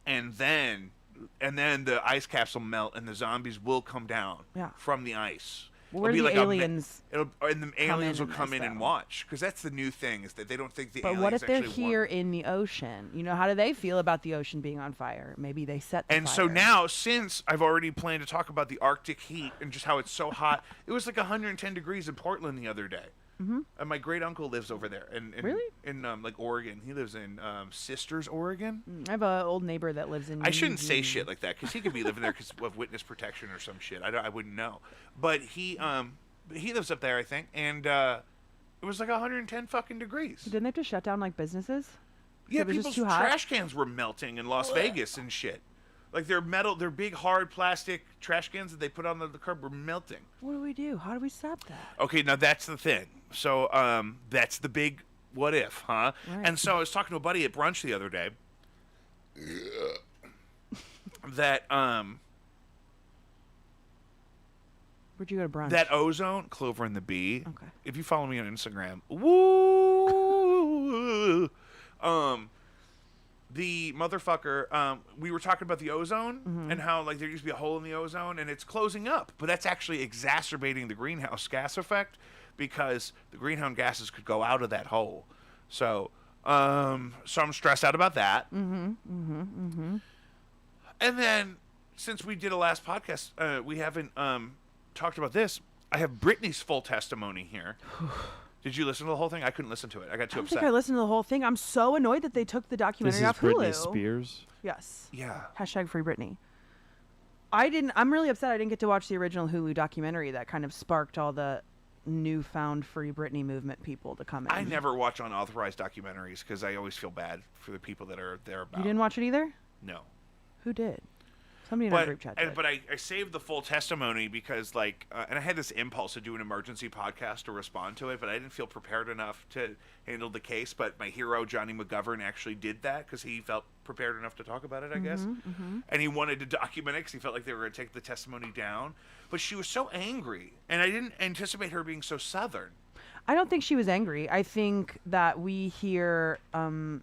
and then the ice caps will melt, and the zombies will come down from the ice. Well, where do the aliens and the aliens will come in and watch, because that's the new thing, is that they don't think the aliens. But what if they're here in the ocean? You know, how do they feel about the ocean being on fire? Maybe they set the fire. And so now, since I've already planned to talk about the Arctic heat and just how it's so hot, it was like 110 degrees in Portland the other day. Mm-hmm. And my great uncle lives over there, really? In like Oregon. He lives in Sisters, Oregon. I have an old neighbor that lives in. I shouldn't say shit like that, because he could be living there because of witness protection or some shit. I wouldn't know. But he lives up there, I think, and it was like 110 fucking degrees. Didn't they have to shut down like businesses? Yeah, people's trash cans were melting in Las Vegas and shit. Like their big hard plastic trash cans that they put on the curb were melting. What do we do? How do we stop that? Okay, now that's the thing. So that's the big what if, huh? Right. And so I was talking to a buddy at brunch the other day. That Where'd you go to brunch? That ozone, Clover and the Bee. Okay. If you follow me on Instagram, woo. The motherfucker. We were talking about the ozone and how like there used to be a hole in the ozone and it's closing up, but that's actually exacerbating the greenhouse gas effect because the greenhouse gases could go out of that hole. So I'm stressed out about that. And then since we did a last podcast, we haven't talked about this. I have Britney's full testimony here. Did you listen to the whole thing? I couldn't listen to it. I got too upset. I think I listened to the whole thing. I'm so annoyed that they took the documentary off Hulu. This is Britney Spears? Yes. Yeah. Hashtag free Britney. I'm really upset I didn't get to watch the original Hulu documentary that kind of sparked all the newfound free Britney movement people to come in. I never watch unauthorized documentaries because I always feel bad for the people that are there about. You didn't watch it either? No. Who did? Somebody in our group chat did. But I saved the full testimony because, like, and I had this impulse to do an emergency podcast to respond to it, but I didn't feel prepared enough to handle the case. But my hero, Johnny McGovern, actually did that because he felt prepared enough to talk about it, I guess. And he wanted to document it because he felt like they were going to take the testimony down. But she was so angry, and I didn't anticipate her being so Southern. I don't think she was angry. I think that we hear the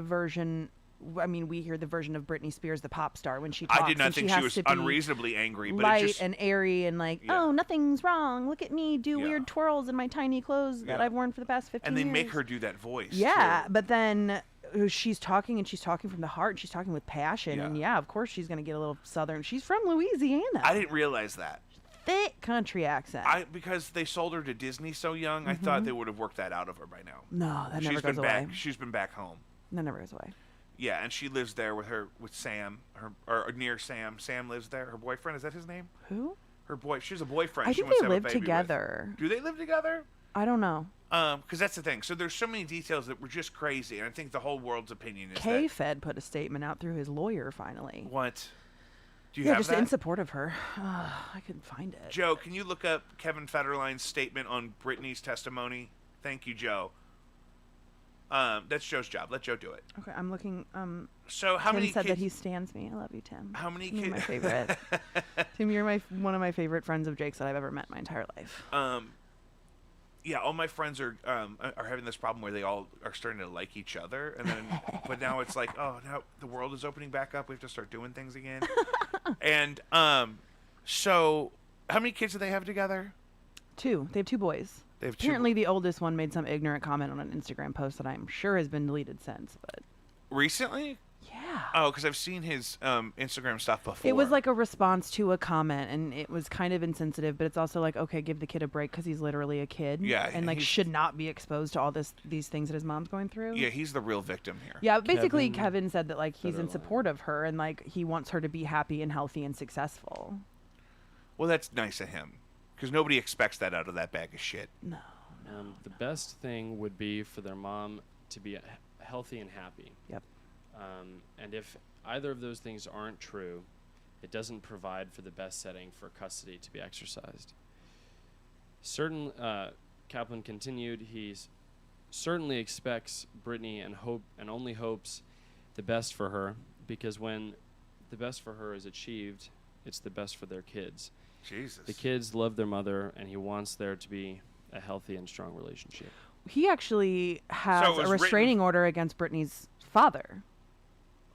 version... we hear the version of Britney Spears, the pop star, when she talks. I did not think she was unreasonably angry, but light it just, and airy and like, oh, nothing's wrong. Look at me do weird twirls in my tiny clothes that I've worn for the past 15 years. And they make her do that voice. Yeah, too. but then she's talking from the heart. And she's talking with passion, and of course she's gonna get a little Southern. She's from Louisiana. I didn't realize that. Thick country accent. Because they sold her to Disney so young, I thought they would have worked that out of her by now. No, that never goes away. She's been back home. That never goes away. Yeah, and she lives there with Sam, or near Sam. Sam lives there. Her boyfriend, is that his name? Who? She has a boyfriend. I think they live together. Do they live together? I don't know. Because that's the thing. So there's so many details that were just crazy, and I think the whole world's opinion is K-Fed put a statement out through his lawyer finally. What? Do you have just that? in support of her. I couldn't find it. Joe, can you look up Kevin Federline's statement on Britney's testimony? Thank you, Joe. That's Joe's job. Let Joe do it. Okay, I'm looking. So how Tim many said kids? that he stands me. I love you, Tim. How many kids? kids? My favorite. Tim, you're one of my favorite friends of Jake's that I've ever met in my entire life. Yeah, all my friends are having this problem where they all are starting to like each other, and then but now it's like, oh, now the world is opening back up. We have to start doing things again. And so how many kids do they have together? 2. They have 2 boys. Apparently, the oldest one made some ignorant comment on an Instagram post that I'm sure has been deleted since. But recently? Yeah. Oh, because I've seen his Instagram stuff before. It was like a response to a comment, and it was kind of insensitive, but it's also like, okay, give the kid a break because he's literally a kid. Yeah. And like should not be exposed to all these things that his mom's going through. Yeah, he's the real victim here. Yeah, basically Kevin said that like he's in support of her and like he wants her to be happy and healthy and successful. Well, that's nice of him. Because nobody expects that out of that bag of shit. No. The best thing would be for their mom to be healthy and happy. Yep. And if either of those things aren't true, it doesn't provide for the best setting for custody to be exercised. Kaplan continued, he certainly expects Britney and only hopes the best for her, because when the best for her is achieved, it's the best for their kids. Jesus. The kids love their mother, and he wants there to be a healthy and strong relationship. He actually has a restraining order against Britney's father.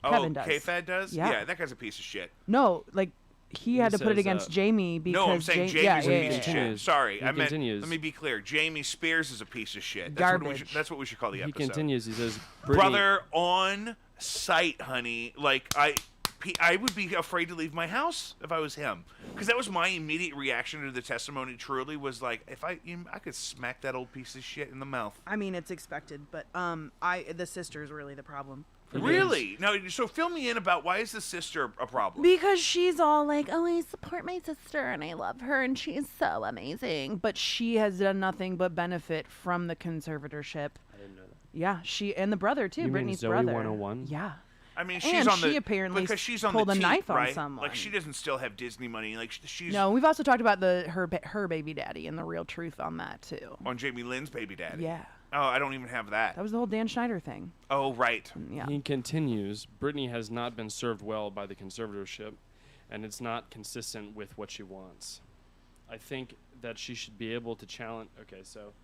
Kevin does. K-Fed does? Yeah. That guy's a piece of shit. No, like he had to put it says, against Jamie because No, I'm saying Ja- Jamie's a piece of shit. Sorry, He I meant. continues. Let me be clear. Jamie Spears is a piece of shit. Garbage. That's what we should call the He episode. continues. He says, Brother on site, honey. Like I would be afraid to leave my house if I was him, because that was my immediate reaction to the testimony. Truly, was like, if I could smack that old piece of shit in the mouth. I mean, it's expected, but the sister is really the problem. Really? No. So fill me in about why is the sister a problem? Because she's all like, oh, I support my sister and I love her and she's so amazing. But she has done nothing but benefit from the conservatorship. I didn't know that. Yeah, she and the brother too, You mean Brittany's Zoe brother. 101? Yeah. I mean, she's And on she the apparently because she's on pulled the a teat, knife on right? someone. Like she doesn't still have Disney money. Like she's No, we've also talked about her baby daddy and the real truth on that too. on Jamie Lynn's baby daddy. Yeah. Oh, I don't even have that. That was the whole Dan Schneider thing. Oh, right. Yeah. He continues, Brittany has not been served well by the conservatorship, and it's not consistent with what she wants. I think that she should be able to challenge... Okay, so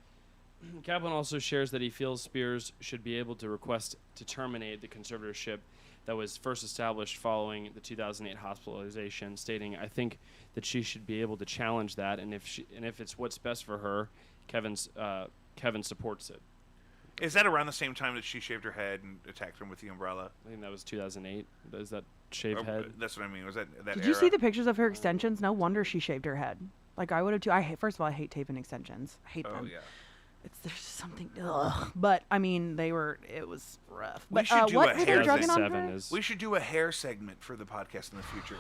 Kaplan also shares that he feels Spears should be able to request to terminate the conservatorship that was first established following the 2008 hospitalization, stating, I think that she should be able to challenge that, and if it's what's best for her, Kevin supports it. Is that around the same time that she shaved her head and attacked him with the umbrella? I think that was 2008. Is that shaved Or, head? That's what I mean. Was that Did era? you see the pictures of her extensions? No wonder she shaved her head. Like I would have too. First of all, I hate taping extensions. I hate Oh them. yeah. There's something. Ugh. But I mean, it was rough. We But should do what a were they hair drugging on 2007 her? is... We should do a hair segment for the podcast in the future.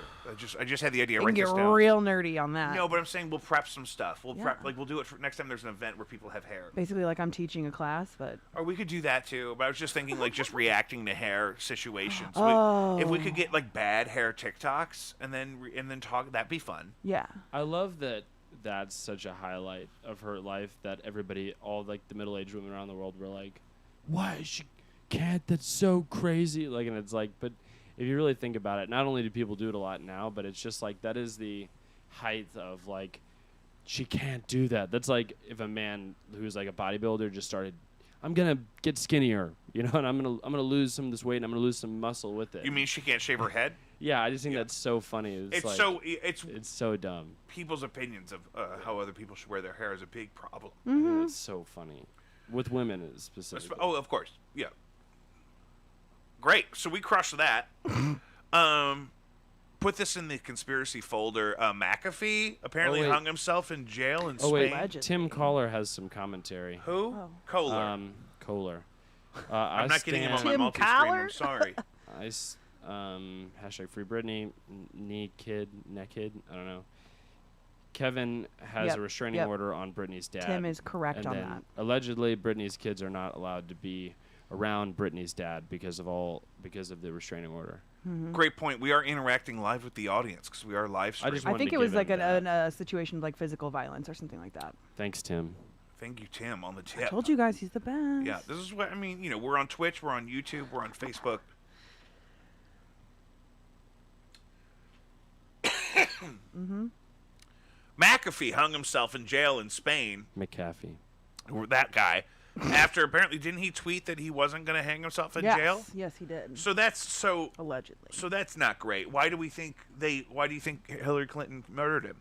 I just had the idea. We can Write get this down. real nerdy on that. No, but I'm saying we'll prep some stuff. We'll prep Yeah. we'll do it for next time there's an event where people have hair. Basically, like I'm teaching a class, but Or we could do that too. But I was just thinking like just reacting to hair situations. Oh. If we could get like bad hair TikToks and then talk, that'd be fun. yeah. I love that that's such a highlight of her life that everybody, all like the middle-aged women around the world were like, why is she can't? That's so crazy. Like, and it's like, but if you really think about it, not only do people do it a lot now, but it's just like that is the height of like, she can't do that. That's like if a man who's like a bodybuilder just started, I'm gonna get skinnier, you know, and I'm gonna lose some of this weight and I'm gonna lose some muscle with it. You mean she can't shave her head? Yeah, I just think that's so funny. It's like, it's so dumb. people's opinions of how other people should wear their hair is a big problem. I think it's so funny with women specifically. Oh, of course, yeah. Great. So we crushed that. Put this in the conspiracy folder. McAfee apparently wait. hung himself in jail in Oh wait, Spain. Allegedly. Tim Kohler has some commentary. Who? Oh. Kohler. Kohler. I'm not getting him on my Tim multi-screen. Kohler? I'm sorry. Hashtag Free Britney, Nekid, I don't know. Kevin has a restraining order on Britney's dad. Tim is correct and on then that. Allegedly, Britney's kids are not allowed to be around Britney's dad because of the restraining order. Great point. We are interacting live with the audience because we are live streaming. just I wanted think to it was give like him a situation of like physical violence or something like that. Thanks, Tim. Thank you, Tim, on the I tip. told you guys he's the best. Yeah, this is what I mean. You know, we're on Twitch, we're on YouTube, we're on Facebook. McAfee hung himself in jail in Spain. McAfee. That guy. After apparently, didn't he tweet that he wasn't going to hang himself in jail? Yes, he did. So that's Allegedly. So that's not great. Why do you think Hillary Clinton murdered him?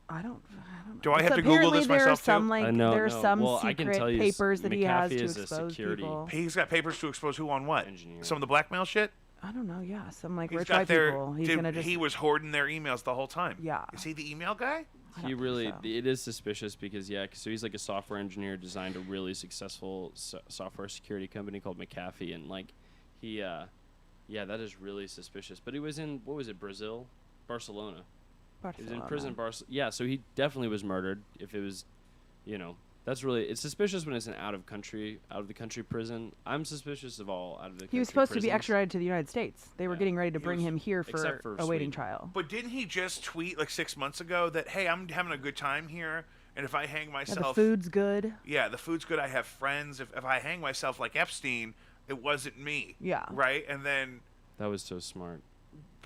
I don't know. Do I have So to Google this apparently there are myself some too? like No, there are no. some Well, I can secret tell you papers that he has McAfee to is a expose security- people. He's got papers to expose who on what? Engineer. Some of the blackmail shit? I don't know. Yeah, some like He's rich got white their. people. He's Dude, gonna just. he was hoarding their emails the whole time. Yeah. Is he the email guy? I He don't really, think so. it is suspicious because, so he's like a software engineer, designed a really successful software security company called McAfee. And like, that is really suspicious. But he was in, what was it, Barcelona. He was in prison, yeah, so he definitely was murdered. If it was, that's really, it's suspicious when it's an out of the country prison. I'm suspicious of all out of the country He was supposed to be prisons. extradited to the United States. They were Yeah. getting ready to He bring was- him here except for for awaiting Sweden. trial. But didn't he just tweet like 6 months ago that, hey, I'm having a good time here, and if I hang Yeah, myself. the food's good. Yeah, the food's good. I have friends. If I hang myself like Epstein, it wasn't me. Yeah. Right? And then. That was so smart.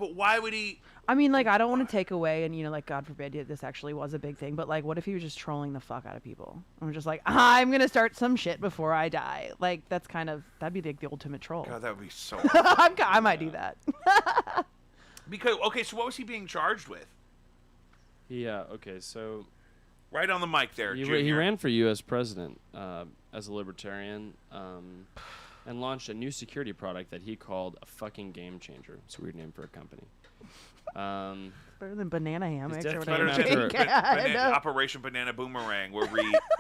But why would he? I mean, like, I don't want to take away, and, like, God forbid this actually was a big thing, but, like, what if he was just trolling the fuck out of people? I'm just like, I'm going to start some shit before I die. Like, that'd be like the ultimate troll. God, that would be so. I might do that. Because, okay, so what was he being charged with? Yeah, okay, so... Right on the mic there, He Junior. ran for U.S. president as a libertarian and launched a new security product that he called a fucking game changer. It's a weird name for a company. Better than banana hammocks or definitely whatever. better than Operation Banana Boomerang, where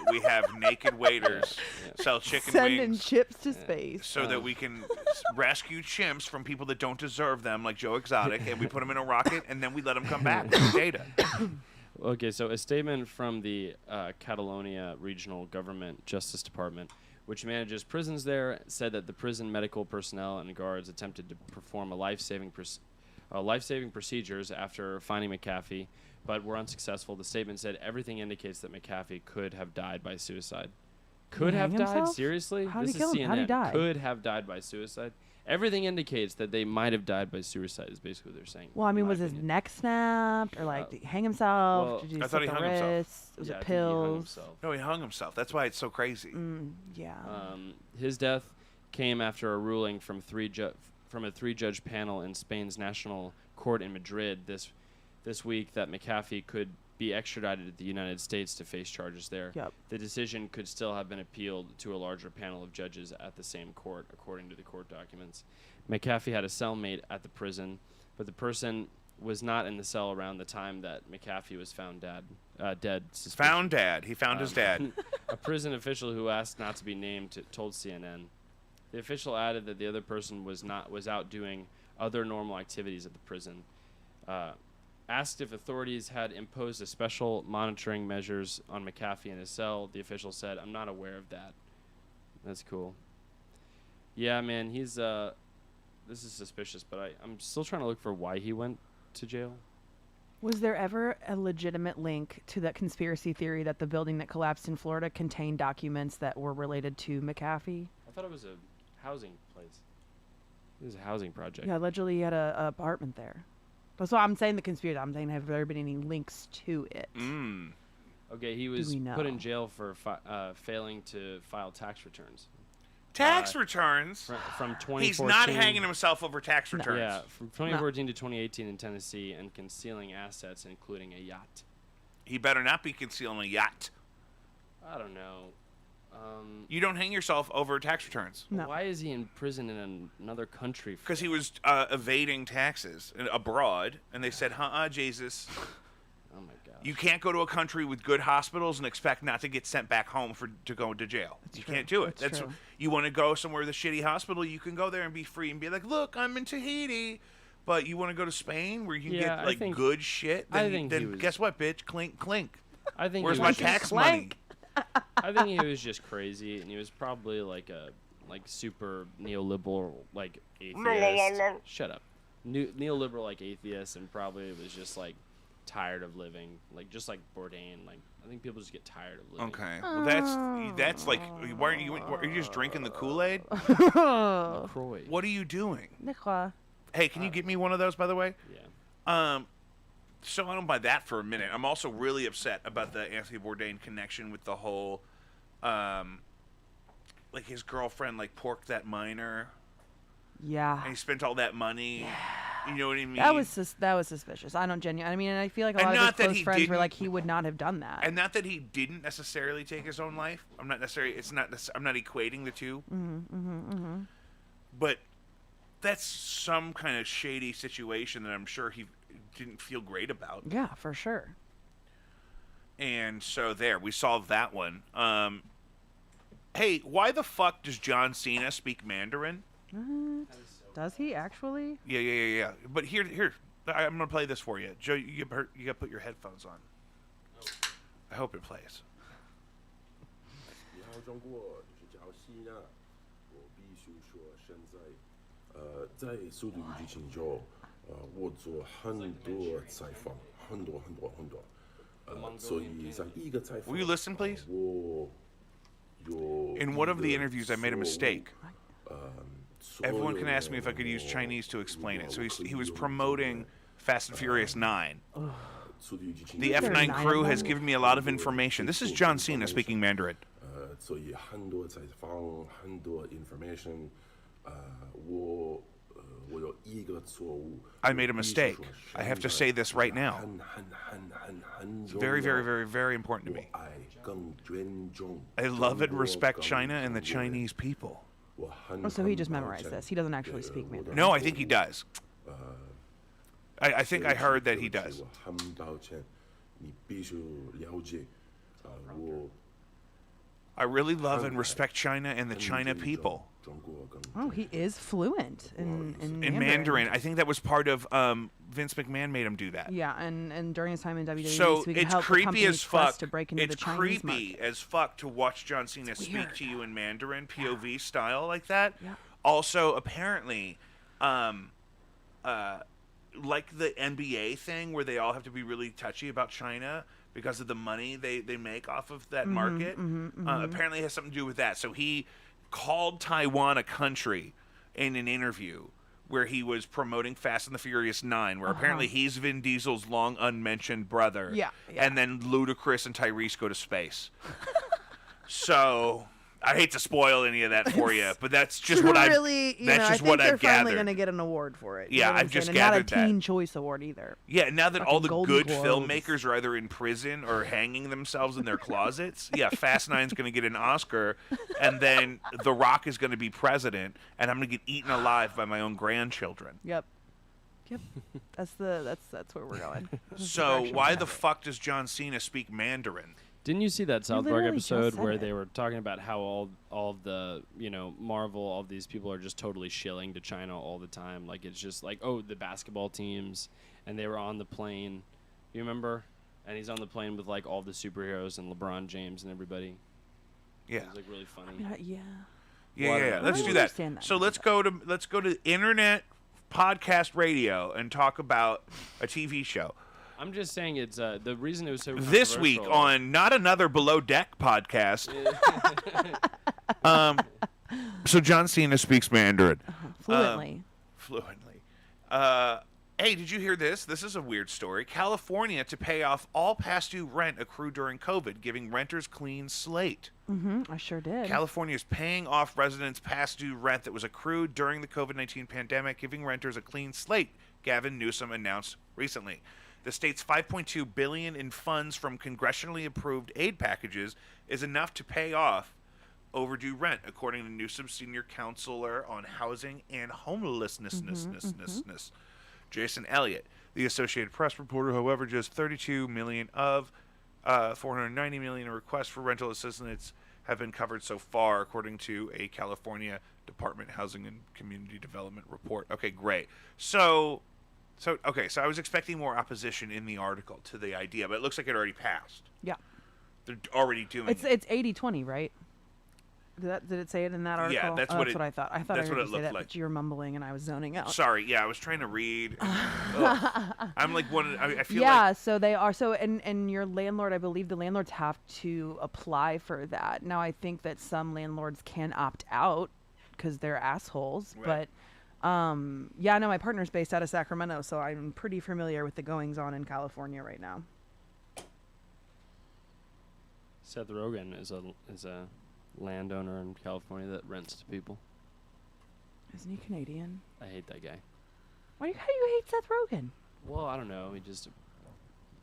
we have naked waiters sell chicken Sending wings chips to space. so that we can rescue chimps from people that don't deserve them, like Joe Exotic, and we put them in a rocket, and then we let them come back with data. Okay, so a statement from the Catalonia Regional Government Justice Department, which manages prisons there, said that the prison medical personnel and guards attempted to perform life-saving procedures after finding McAfee, but were unsuccessful. The statement said everything indicates that McAfee could have died by suicide. Could have died? himself? Seriously? How'd This he is kill him? How'd he CNN. die? Could have died by suicide. Everything indicates that they might have died by suicide is basically what they're saying. Well, I in mean, my was his opinion. neck snapped, or like did he hang himself? well, Did he I thought he slit the hung himself. wrist? Was Yeah, I it think he hung pills? himself. No, he hung himself. That's why it's so crazy. Yeah. His death came after a ruling from a three-judge panel in Spain's National Court in Madrid this week that McAfee could be extradited to the United States to face charges there. Yep. The decision could still have been appealed to a larger panel of judges at the same court, according to the court documents. McAfee had a cellmate at the prison, but the person was not in the cell around the time that McAfee was found dead. Found dad. He found his dad. A prison official who asked not to be named told CNN. The official added that the other person was out doing other normal activities at the prison. Asked if authorities had imposed a special monitoring measures on McAfee in his cell, the official said, "I'm not aware of that." That's cool. Yeah, man, he's this is suspicious, but I'm still trying to look for why he went to jail. Was there ever a legitimate link to that conspiracy theory that the building that collapsed in Florida contained documents that were related to McAfee? I thought it was a housing place. It was a housing project. Yeah, allegedly he had a apartment there. That's why I'm saying the conspiracy. I'm saying, have there been any links to it? Okay, he was we know? put in jail for failing to file tax returns. Tax returns? From 2014. He's not hanging himself over tax No. returns. Yeah, from 2014 to 2018 in Tennessee, and concealing assets, including a yacht. He better not be concealing a yacht. I don't know. You don't hang yourself over tax returns. No. Why is he in prison in another country? Because he was evading taxes abroad, and they said, Jesus, Oh my god. you can't go to a country with good hospitals and expect not to get sent back home to go to jail. You true. can't do it. That's true. You want to go somewhere with a shitty hospital, you can go there and be free and be like, look, I'm in Tahiti. But you want to go to Spain where you can Yeah, get I like think- good shit? I Then, think he was- guess what, bitch? Clink, clink. I think Where's he my was just- tax money? I think he was just crazy, and he was probably like a super neoliberal atheist. Shut up. Neoliberal atheist, and probably was just tired of living, just like Bourdain. I think people just get tired of living. Okay, well that's like, why are you just drinking the Kool-Aid? LaCroix. What are you doing? Nicola. Hey, can you get me one of those, by the way? Yeah. So I don't buy that for a minute. I'm also really upset about the Anthony Bourdain connection with the whole, his girlfriend porked that minor, Yeah. and he spent all that money. You know what I mean? That was suspicious. I don't genuinely. I mean, I feel like a And lot of not his that close he friends were like, didn't- he would not have done that. And not that he didn't necessarily take his own life. I'm not equating the two. But that's some kind of shady situation that I'm sure he didn't feel great about. Yeah, for sure. And so there, we solved that one. Hey, why the fuck does John Cena speak Mandarin? Does he actually? Yeah. But here, I'm gonna play this for you, Joe. You gotta put your headphones on. I hope it plays. 你好，中国就是叫西纳，我必须说，现在在速度与激情中，我做很多采访，很多，所以在一个采访 Will you listen, please? 我有 In one of the interviews, I made a mistake. Everyone can ask me if I could use Chinese to explain it. So he was promoting Fast and Furious 9. The F9 crew has given me a lot of information. This is John Cena speaking Mandarin. 所以很多采访，很多 information，我有一个错误。I made a mistake. I have to say this right now. It's very, very, very, very important to me. I love and respect China and the Chinese people. Oh, so he just memorized this. He doesn't actually speak Mandarin. No, I think he does. I think I heard that he does. 很抱歉，你必须了解，我 I really love and respect China and the China people. Oh, he is fluent in Mandarin. I think that was part of Vince McMahon made him do that. Yeah, and during his time in WWE, So we can it's help the creepy company's as quest fuck. to break into It's the Chinese creepy market. as fuck to watch John Cena speak weird. to you in Mandarin, POV style like that. Yeah. Also, apparently, like the NBA thing where they all have to be really touchy about China because of the money they make off of that market. Apparently it has something to do with that. So he called Taiwan a country in an interview where he was promoting Fast and the Furious 9, where apparently he's Vin Diesel's long unmentioned brother. Yeah. And then Ludacris and Tyrese go to space. So I hate to spoil any of that for you, but that's just what I've really, you that's know, just I think what they're I've finally gathered. going to get an award for it. Yeah, know what I've I'm just saying? And gathered that. not a Teen Choice Award either. Yeah, now that all the Golden good Globes. filmmakers are either in prison or hanging themselves in their closets, yeah, Fast Nine's going to get an Oscar, and then The Rock is going to be president, and I'm going to get eaten alive by my own grandchildren. Yep. That's where we're going. So direction why we're the headed. fuck does John Cena speak Mandarin? Didn't you see that South Park literally just episode said where it. they were talking about how all of the, Marvel, all of these people are just totally shilling to China all the time? Like, it's just like, oh, the basketball teams, and they were on the plane. You remember? And he's on the plane with, like, all the superheroes and LeBron James and everybody. Yeah. It was, like, really funny. Yeah. Yeah. Let's I do that. understand that So now. let's go to internet podcast radio and talk about a TV show. I'm just saying it's the reason it was so This week controversial- on Not Another Below Deck podcast. So John Cena speaks Mandarin. Fluently. Fluently. Hey, did you hear this? This is a weird story. California to pay off all past due rent accrued during COVID, giving renters clean slate. I sure did. California is paying off residents past due rent that was accrued during the COVID-19 pandemic, giving renters a clean slate, Gavin Newsom announced recently. The state's $5.2 billion in funds from congressionally approved aid packages is enough to pay off overdue rent, according to Newsom's senior counselor on housing and homelessness, Jason Elliott. The Associated Press reported, however, just $32 million of $490 million in requests for rental assistance have been covered so far, according to a California Department of Housing and Community Development report. Okay, great. So I was expecting more opposition in the article to the idea, but it looks like it already passed. Yeah. They're already doing It's it. 80-20, right? Did it say it in that article? Yeah, that's Oh, what that's it- what I thought. I thought that's I what heard it you say looked that, like. but you were mumbling and I was zoning out. Sorry, yeah, I was trying to read. Ugh. I'm like one. I feel Yeah, like so they are. So, and your landlord, I believe the landlords have to apply for that. Now, I think that some landlords can opt out because they're assholes. Right. But, yeah, no, my partner's based out of Sacramento, so I'm pretty familiar with the goings on in California right now. Seth Rogen is a landowner in California that rents to people. Isn't he Canadian? I hate that guy. How do you hate Seth Rogen? Well, I don't know. He just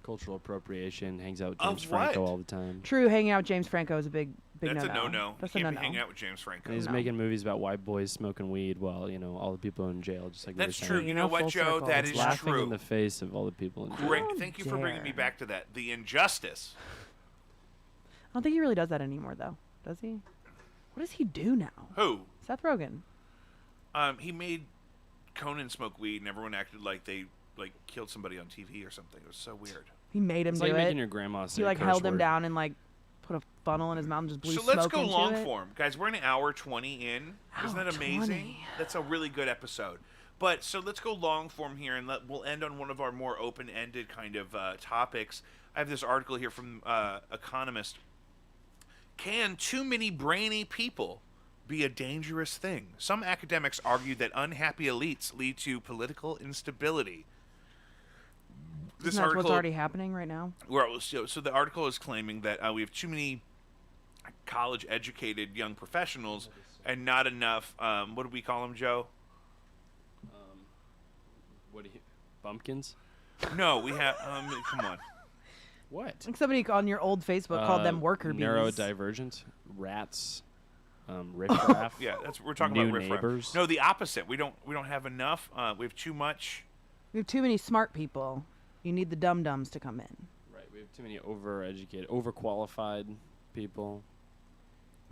cultural appropriation, hangs out with Of James Franco what? all the time. True, hanging out with James Franco is a big that's no-no. a no-no. That's You a can't no-no. be hanging out with James Franco. And he's No. making movies about white boys smoking weed while, all the people in jail, just like we were That's saying. true. You know what, full Joe? circle. That It's is Laughing true. in the face of all the people in jail. Great. How Thank you for bringing me dare. back to that. The injustice. I don't think he really does that anymore, though. Does he? What does he do now? Who? Seth Rogen. He made Conan smoke weed, and everyone acted like they killed somebody on TV or something. It was so weird. He made him It's do like it. making your grandma say He a like curse held him word. down and like put a funnel in his mouth and just blew So smoke let's go into long it. form, guys. We're an hour 20 in. Isn't that Hour amazing? 20. That's a really good episode. But so let's go long form here, and we'll end on one of our more open-ended kind of topics. I have this article here from Economist. Can too many brainy people be a dangerous thing. Some academics argue that unhappy elites lead to political instability. Isn't that what's already happening right now? Well, so the article is claiming that we have too many college-educated young professionals and not enough. What do we call them, Joe? Bumpkins? No, we have. Come on. What? Like somebody on your old Facebook called them worker bees. Neurodivergent, rats, riffraff. Yeah, we're talking new about riffraff. neighbors. No, the opposite. We don't have enough. We have too much. We have too many smart people. You need the dum-dums to come in. Right, we have too many overeducated, overqualified people.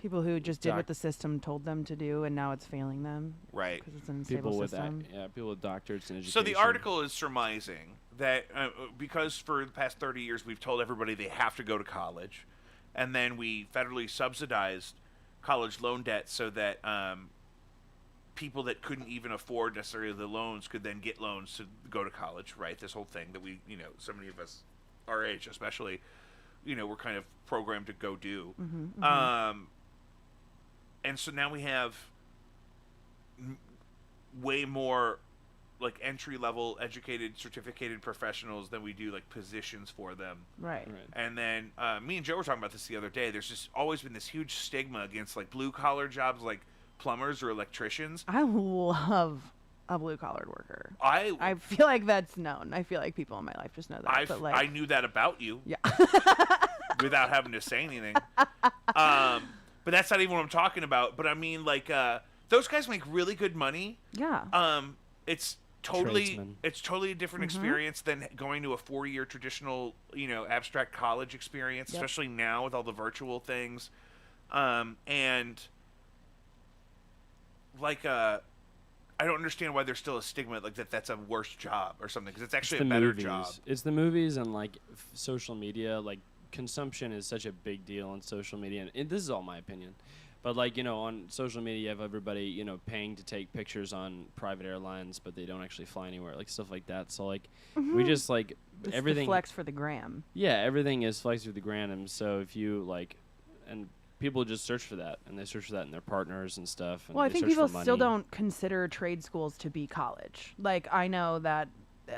People who just did what the system told them to do, and now it's failing them. Right. Because it's an unstable system. People with doctorates in education. So the article is surmising that because for the past 30 years we've told everybody they have to go to college, and then we federally subsidized college loan debt so that people that couldn't even afford necessarily the loans could then get loans to go to college, right? This whole thing that we, so many of us, our age especially, we're kind of programmed to go do. And so now we have way more like entry-level educated, certificated professionals than we do like positions for them. Right. And then me and Joe were talking about this the other day. There's just always been this huge stigma against like blue-collar jobs like plumbers or electricians. I love a blue-collared worker. I I feel like that's known. I feel like people in my life just know that. But like, I knew that about you. Yeah. Without having to say anything. But that's not even what I'm talking about. But I mean, like, those guys make really good money. Yeah. It's totally Tradesmen. a different experience than going to a 4-year traditional, abstract college experience, especially now with all the virtual things. And like, I don't understand why there's still a stigma like that's a worse job or something, because it's actually a better job. It's the movies and like social media. Like consumption is such a big deal on social media, and this is all my opinion. But like on social media, you have everybody paying to take pictures on private airlines, but they don't actually fly anywhere, like stuff like that. So like we just like It's everything. the flex for the gram. Yeah, everything is flex with the gram. And so if you like, and people just search for that, and they search for that in their partners and stuff. And Well, I they think search people for still money. don't consider trade schools to be college. Like, I know that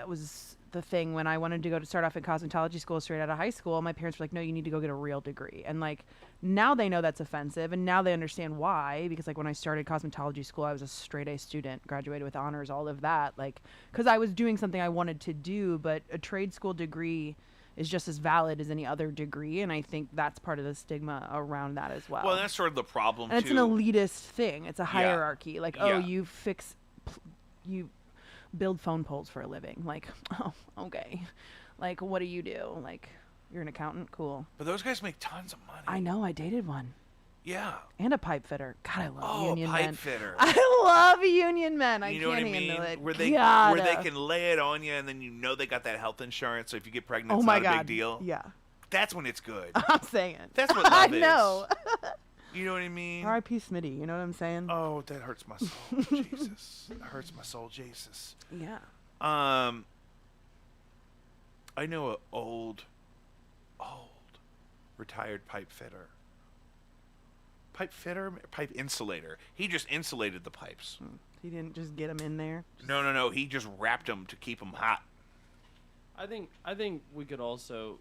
was the thing when I wanted to go to start off in cosmetology school straight out of high school. My parents were like, no, you need to go get a real degree. And like, now they know that's offensive, and now they understand why, because like when I started cosmetology school, I was a straight A student, graduated with honors, all of that, like, because I was doing something I wanted to do. But a trade school degree is just as valid as any other degree, and I think that's part of the stigma around that as well. Well, that's sort of the problem, and too. it's an elitist thing. It's a hierarchy. Like, oh, Yeah. you build phone poles for a living. Like, oh, okay. Like, what do you do? Like, you're an accountant? Cool. But those guys make tons of money. I know. I dated one. Yeah. And a pipe fitter. God, I love union a pipe men. fitter. I love union men. I You know what I can't mean? handle it. Where they can lay it on you, and then they got that health insurance. So if you get pregnant, Oh it's my not God. a big deal. Yeah. That's when it's good. I'm saying. That's what love I is. know. You know what I mean? R.I.P. Smitty. You know what I'm saying? Oh, that hurts my soul, Jesus. That hurts my soul, Jesus. Yeah. I know a old retired pipe pipe insulator. He just insulated the pipes. He didn't just get them in there. No. He just wrapped them to keep them hot. I think we could also.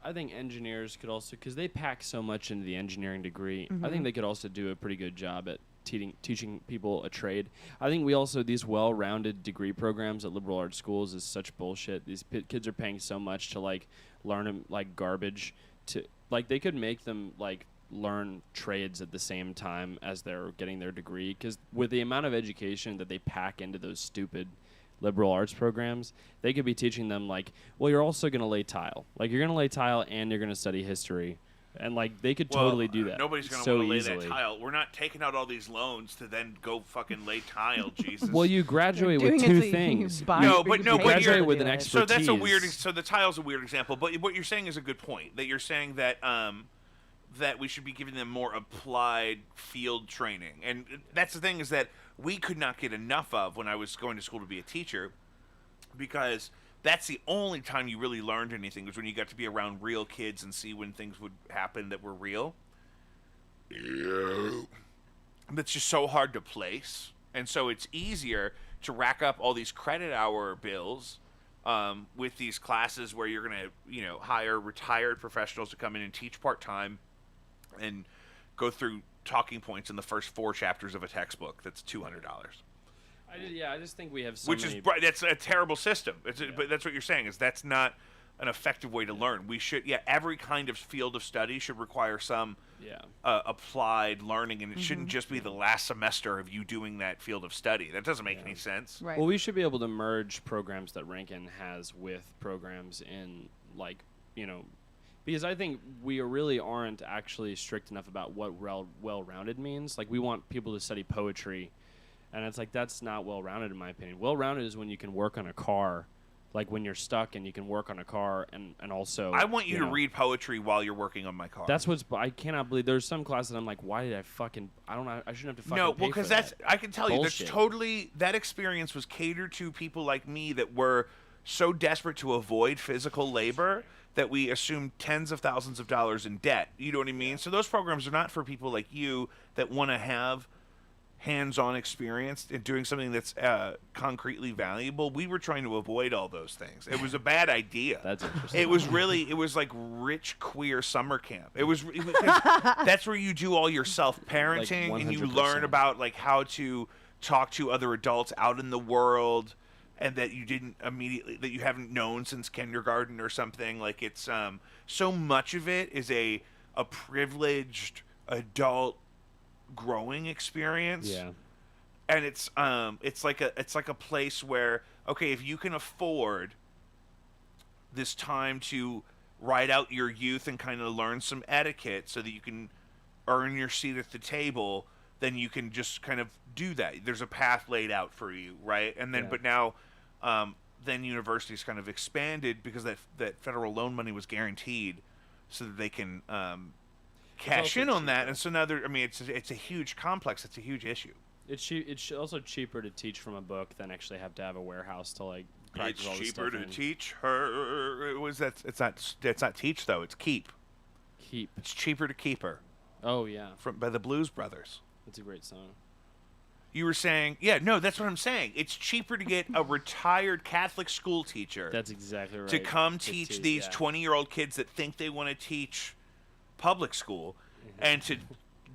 I think engineers could also, because they pack so much into the engineering degree. I think they could also do a pretty good job at teaching people a trade. I think we also, these well-rounded degree programs at liberal arts schools is such bullshit. These kids are paying so much to like learn like garbage. To like they could make them like learn trades at the same time as they're getting their degree, because with the amount of education that they pack into those stupid liberal arts programs, they could be teaching them like, well, you're also going to lay tile. Like, you're going to lay tile and you're going to study history. And like they could totally do that. Nobody's going to so want to lay easily. that tile. We're not taking out all these loans to then go fucking lay tile, Jesus. Well, you graduate Doing with it two so you things. buy No, it but because no, you but pay you're- to with do an it. expert- So that's a weird. expertise. So the tile's a weird example, but what you're saying is a good point. That you're saying that that we should be giving them more applied field training, and that's the thing is that we could not get enough of when I was going to school to be a teacher, because that's the only time you really learned anything was when you got to be around real kids and see when things would happen that were real. that's just so hard to place. And so it's easier to rack up all these credit hour bills with these classes where you're going to, hire retired professionals to come in and teach part-time and go through talking points in the first 4 chapters of a textbook. That's $200. I just think we have so many... That's a terrible system. But that's what you're saying, is that's not an effective way to learn. We should, every kind of field of study should require some applied learning, and it shouldn't just be the last semester of you doing that field of study. That doesn't make any sense. Right. Well, we should be able to merge programs that Rankin has with programs in, because I think we really aren't actually strict enough about what well-rounded means. Like, we want people to study poetry, and it's like, that's not well-rounded in my opinion. Well-rounded is when you can work on a car, like when you're stuck and you can work on a car and also... I want you to read poetry while you're working on my car. That's what's... I cannot believe... There's some classes I'm like, why did I fucking... I don't know. I shouldn't have to fucking No, pay well, because for that. I can tell you, that's Bullshit. totally... That experience was catered to people like me that were so desperate to avoid physical labor that we assumed tens of thousands of dollars in debt. You know what I mean? So those programs are not for people like you that want to have hands-on experience in doing something that's concretely valuable. We were trying to avoid all those things. It was a bad idea. That's interesting. It was like rich queer summer camp. That's where you do all your self-parenting, Like and you 100%. learn about like how to talk to other adults out in the world, and that you haven't known since kindergarten or something. Like, it's so much of it is a privileged adult growing experience. Yeah. And it's like a place where, okay, if you can afford this time to ride out your youth and kind of learn some etiquette so that you can earn your seat at the table, then you can just kind of do that. There's a path laid out for you, right? And then, but now, then universities kind of expanded because that federal loan money was guaranteed, so that they can cash in on that. And so now it's a huge complex. It's a huge issue. It's also cheaper to teach from a book than actually have to have a warehouse to like practice all this stuff. It's cheaper to teach her. It's not teach though. It's keep. Keep. It's cheaper to keep her. Oh yeah. By the Blues Brothers. That's a great song. You were saying, that's what I'm saying. It's cheaper to get a retired Catholic school teacher. That's exactly right. To come teach these 20-year-old kids that think they want to teach public school, and to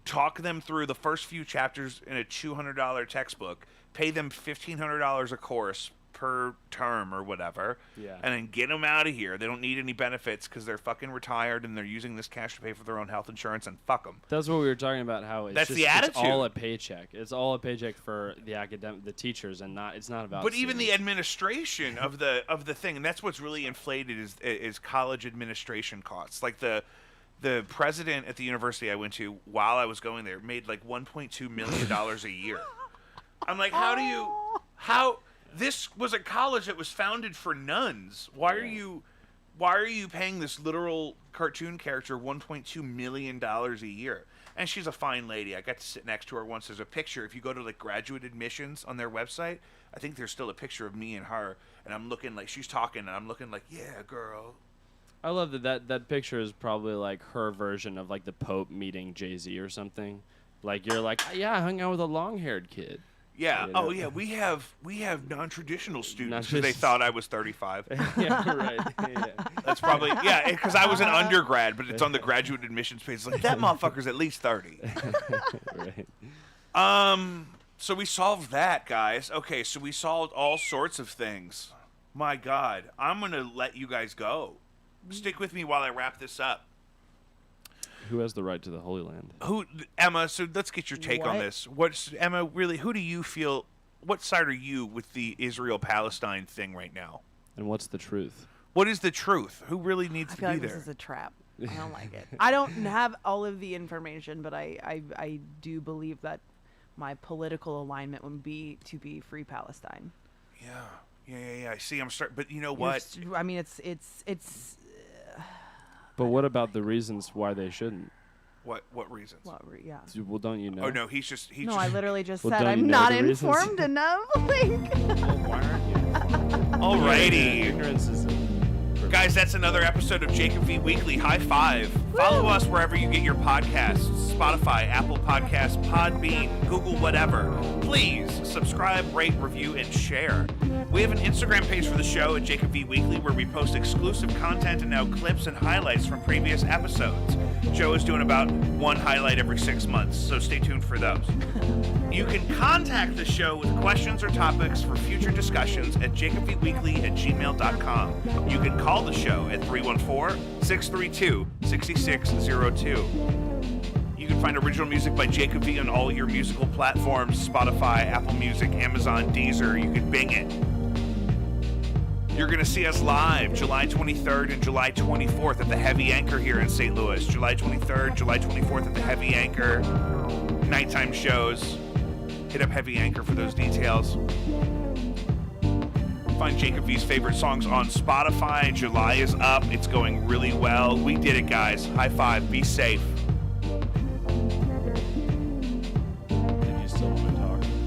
talk them through the first few chapters in a $200 textbook, pay them $1,500 a course per term or whatever, and then get them out of here. They don't need any benefits because they're fucking retired and they're using this cash to pay for their own health insurance, and fuck them. That's what we were talking about. How that's the attitude. It's all a paycheck. It's all a paycheck for the teachers, and it's not about. But even the administration of the thing, and that's what's really inflated is college administration costs. Like the president at the university I went to while I was going there made like $1.2 million a year. I'm like, how this was a college that was founded for nuns. Why are you paying this literal cartoon character $1.2 million a year? And she's a fine lady. I got to sit next to her once. There's a picture. If you go to like graduate admissions on their website, I think there's still a picture of me and her. And I'm looking like, she's talking, and I'm looking like, yeah, girl. I love that picture is probably like her version of like the Pope meeting Jay-Z or something. Like, you're like, yeah, I hung out with a long-haired kid. Yeah. Oh, yeah. We have non-traditional students because they thought I was 35. Yeah, right. Yeah. That's probably because I was an undergrad, but it's on the graduate admissions page. It's like, that motherfucker's at least 30. Right. So we solved that, guys. Okay, so we solved all sorts of things. My God, I'm gonna let you guys go. Stick with me while I wrap this up. Who has the right to the Holy Land? Emma, so let's get your take on this. Emma, really, who do you feel, what side are you with the Israel-Palestine thing right now? And what's the truth? What is the truth? Who really needs to I feel be like there? this is a trap. I don't like it. I don't have all of the information, but I do believe that my political alignment would be to be free Palestine. Yeah. I see. I'm starting, but you know what? I mean, it's. But what about the reasons why they shouldn't? What reasons? Yeah. Well, don't you know? Oh no, he's just. No, I literally just Well, said don't you I'm know not the reasons? informed enough. Why aren't you? Alrighty, Ignorance is guys. That's another episode of Jacob V Weekly. High five. Follow us wherever you get your podcasts, Spotify, Apple Podcasts, Podbean, Google, whatever. Please subscribe, rate, review, and share. We have an Instagram page for the show at Jacob V Weekly where we post exclusive content and now clips and highlights from previous episodes. Joe is doing about one highlight every 6 months, so stay tuned for those. You can contact the show with questions or topics for future discussions at jacobvweekly@gmail.com. You can call the show at 314-632-6602. You can find original music by Jacob V on all your musical platforms, Spotify, Apple Music, Amazon, Deezer. You can Bing it. You're going to see us live July 23rd and July 24th at the Heavy Anchor here in St. Louis. July 23rd, July 24th at the Heavy Anchor. Nighttime shows. Hit up Heavy Anchor for those details. Find Jacob V's favorite songs on Spotify. July is up. It's going really well. We did it, guys. High five. Be safe.